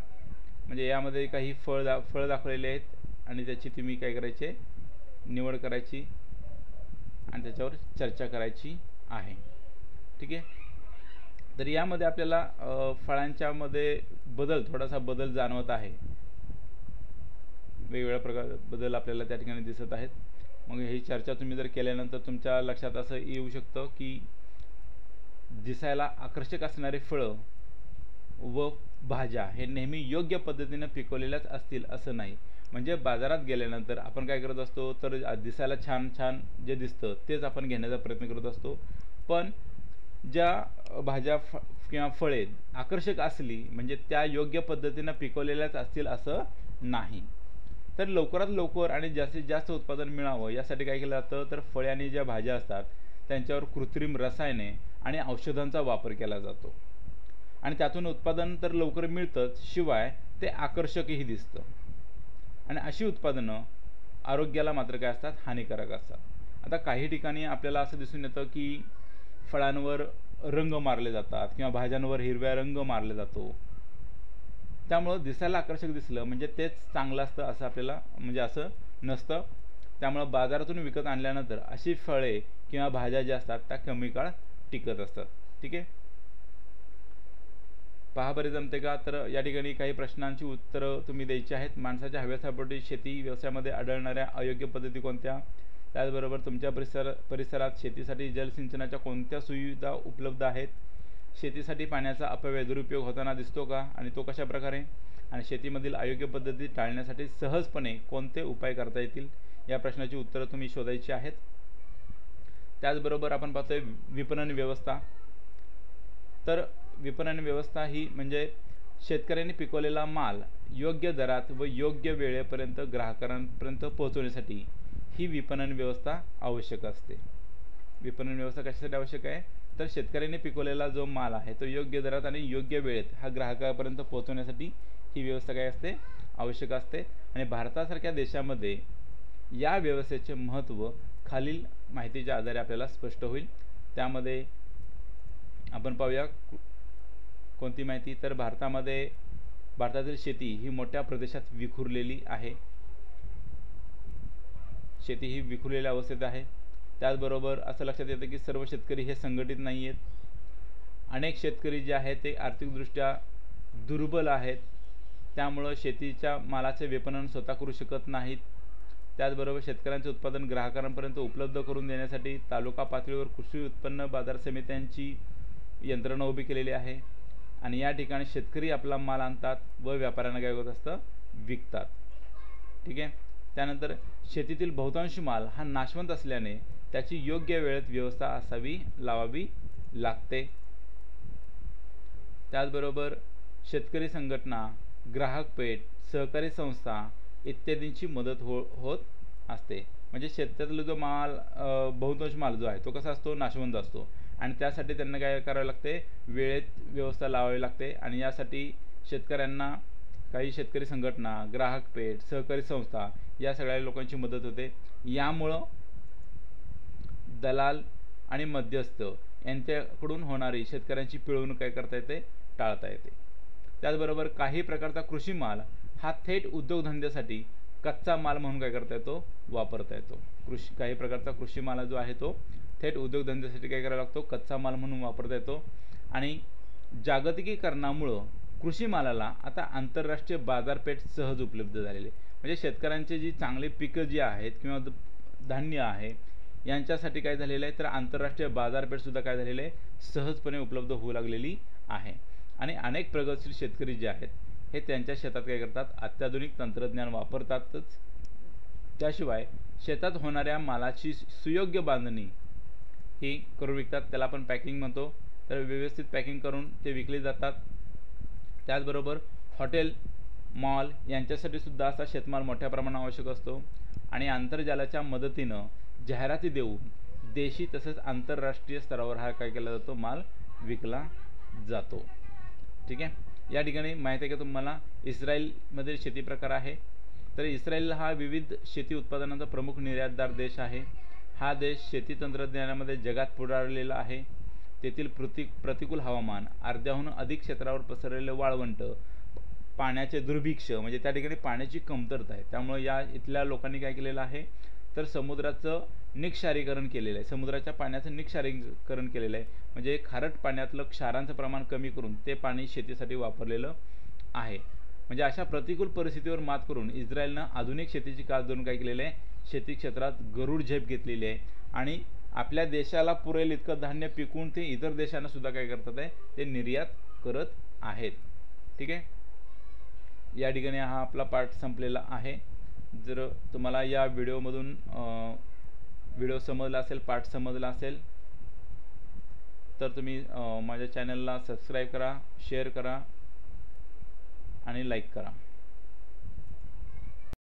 म्हणजे यामध्ये काही फळ दाखवलेले आहेत आणि त्याची तुम्ही काय करायचे, निवड करायची आणि त्याच्यावर चर्चा करायची आहे. ठीक आहे. तर यामध्ये आपल्याला फळांच्या मध्ये थोडासा बदल जाणवत आहे. वेगवेगळ्या प्रकार बदल आपल्याला त्या ठिकाणी दिसत आहेत. मग ही चर्चा तुम्ही जर केल्यानंतर तुमच्या लक्षात असं येऊ शकतं की दिसायला आकर्षक असणारे फळं व भाज्या हे नेहमी योग्य पद्धतीने पिकवलेल्याच असतील असं नाही. म्हणजे बाजारात गेल्यानंतर आपण काय करत असतो तर दिसायला छान छान जे दिसतं तेच आपण घेण्याचा प्रयत्न करत असतो, पण ज्या भाज्या किंवा फळे आकर्षक असली म्हणजे त्या योग्य पद्धतीने पिकवलेल्याच असतील असं नाही. तर लवकरात लवकर आणि जास्तीत जास्त उत्पादन मिळावं यासाठी काय केलं जातं तर फळे आणि ज्या भाज्या असतात त्यांच्यावर कृत्रिम रसायने आणि औषधांचा वापर केला जातो आणि त्यातून उत्पादन तर लवकर मिळतंच, शिवाय ते आकर्षकही दिसतं. आणि अशी उत्पादनं आरोग्याला मात्र काय असतात, हानिकारक असतात. आता काही ठिकाणी आपल्याला असं दिसून येतं की फळांवर रंग मारले जातात किंवा भाज्यांवर हिरव्या रंग मारला जातो. त्यामुळं दिसायला आकर्षक दिसलं म्हणजे तेच चांगलं असतं असं आपल्याला म्हणजे असं नसतं. त्यामुळं बाजारातून विकत आणल्यानंतर अशी फळे किंवा भाज्या ज्या असतात त्या कमी काळ टिकत असतात. ठीक आहे. पहा बरे जमते का. तर या ठिकाणी काही प्रश्नांची उत्तरं तुम्ही द्यायची आहेत. माणसाच्या हव्यासापोटी शेती व्यवसायामध्ये आढळणाऱ्या अयोग्य पद्धती कोणत्या, त्याचबरोबर तुमच्या परिसरात शेतीसाठी जलसिंचनाच्या कोणत्या सुविधा उपलब्ध आहेत, शेतीसाठी पाण्याचा अपव्यय दुरुपयोग होताना दिसतो का आणि तो कशा प्रकारे, आणि शेतीमधील अयोग्य पद्धती टाळण्यासाठी सहजपणे कोणते उपाय करता येतील या प्रश्नाची उत्तरं तुम्ही शोधायची आहेत. त्याचबरोबर आपण पाहतोय विपणन व्यवस्था. तर विपणन व्यवस्था ही म्हणजे शेतकऱ्यांनी पिकवलेला माल योग्य दरात व योग्य वेळेपर्यंत ग्राहकांपर्यंत पोहोचवण्यासाठी ही विपणन व्यवस्था आवश्यक असते. विपणन व्यवस्था कशासाठी आवश्यक आहे, तर शेतकऱ्यांनी पिकवलेला जो माल आहे तो योग्य दरात आणि योग्य वेळेत हा ग्राहकापर्यंत पोहोचवण्यासाठी ही व्यवस्था काय असते, आवश्यक असते. आणि भारतासारख्या देशामध्ये या व्यवस्थेचे महत्त्व खालील माहितीच्या आधारे आपल्याला स्पष्ट होईल. त्यामध्ये आपण पाहूया कोणती माहिती, तर भारतातील शेती ही मोठ्या प्रदेशात विखुरलेली आहे. शेती ही विखुरलेल्या अवस्थेत आहे. त्याचबरोबर असं लक्षात येतं की सर्व शेतकरी हे संघटित नाही आहेत. अनेक शेतकरी जे आहेत ते आर्थिकदृष्ट्या दुर्बल आहेत, त्यामुळं शेतीच्या मालाचे विपणन स्वतः करू शकत नाहीत. त्याचबरोबर शेतकऱ्यांचे उत्पादन ग्राहकांपर्यंत उपलब्ध करून देण्यासाठी तालुका पातळीवर कृषी उत्पन्न बाजार समित्यांची यंत्रणा उभी केलेली आहे आणि या ठिकाणी शेतकरी आपला माल आणतात व व्यापाऱ्यांना काय होत असतं, विकतात. ठीक आहे. त्यानंतर शेतीतील बहुतांश माल हा नाशवंत असल्याने त्याची योग्य वेळेत व्यवस्था लावावी लागते. त्याचबरोबर शेतकरी संघटना, ग्राहक पेठ, सहकारी संस्था इत्यादींची मदत होत असते. म्हणजे शेतातला जो माल बहुतांश माल जो आहे तो कसा असतो, नाशवंत असतो आणि त्यासाठी त्यांना काय करावे लागते, वेळेत व्यवस्था लावावी लागते. आणि यासाठी शेतकऱ्यांना काही शेतकरी संघटना, ग्राहक पेठ, सहकारी संस्था या सगळ्या लोकांची मदत होते. यामुळं दलाल आणि मध्यस्थ यांच्याकडून होणारी शेतकऱ्यांची पिळवणूक काय करता येते, टाळता येते. त्याचबरोबर काही प्रकारचा कृषी माल हा थेट उद्योगधंद्यासाठी कच्चा माल म्हणून काय करता येतो, वापरता येतो. काही प्रकारचा कृषी माल जो आहे तो थेट उद्योगधंद्यासाठी काय करावा लागतो, कच्चा माल म्हणून वापरता येतो. आणि जागतिकीकरणामुळं कृषी मालाला आता आंतरराष्ट्रीय बाजारपेठ सहज उपलब्ध झालेली. म्हणजे शेतकऱ्यांचे जी चांगली पिकं जी आहेत किंवा धान्य आहे यांच्यासाठी काय झालेलं आहे, तर आंतरराष्ट्रीय बाजारपेठसुद्धा काय झालेलं आहे, सहजपणे उपलब्ध होऊ लागलेली आहे. आणि अनेक प्रगतशील शेतकरी जे आहेत हे त्यांच्या शेतात काय करतात, अत्याधुनिक तंत्रज्ञान वापरतातच. त्याशिवाय शेतात होणाऱ्या मालाची सुयोग्य बांधणी ही करून विकतात. त्याला आपण पॅकिंग म्हणतो. तर व्यवस्थित पॅकिंग करून ते विकले जातात. त्याचबरोबर हॉटेल, मॉल यांच्यासाठी सुद्धा असा शेतमाल मोठ्या प्रमाणात आवश्यक असतो. आणि आंतरजालाच्या मदतीनं जाहिराती देऊन देशी तसेच आंतरराष्ट्रीय स्तरावर हा काय केला जातो, माल विकला जातो. ठीक आहे. या ठिकाणी माहिती आहे का तुम्हाला, इस्रायलमधील शेती प्रकार आहे. तर इस्रायल हा विविध शेती उत्पादनांचा प्रमुख निर्यातदार देश आहे. हा देश शेती तंत्रज्ञानामध्ये जगात पुढारलेला आहे. तेथील प्रतिकूल हवामान, अर्ध्याहून अधिक क्षेत्रावर पसरलेले वाळवंट, पाण्याचे दुर्भिक्ष्य म्हणजे त्या ठिकाणी पाण्याची कमतरता आहे. त्यामुळे या इथल्या लोकांनी काय केलेलं आहे, तर समुद्राचं निक्षारीकरण केलेलं आहे. समुद्राच्या पाण्याचं निक्षारीकरण केलेलं आहे. म्हणजे खारट पाण्यातलं क्षारांचं प्रमाण कमी करून ते पाणी शेतीसाठी वापरलेलं आहे. म्हणजे अशा प्रतिकूल परिस्थितीवर मात करून इस्रायलनं आधुनिक शेतीची कास धरून काय केलेलं आहे, शेती क्षेत्रात गरुड झेप घेतलेली आहे. आणि आपल्या देशाला पुरेल इतकं धान्य पिकवून ते इतर देशांना सुद्धा काय करतात आहे, ते निर्यात करत आहेत. ठीक आहे. या ठिकाणी हा आपला पाठ संपलेला आहे. जर तुम्हाला या व्हिडिओमधून व्हिडिओ समजला असेल, पाठ समजला असेल तर तुम्ही माझ्या चॅनलला सबस्क्राईब करा, शेअर करा आणि लाईक करा.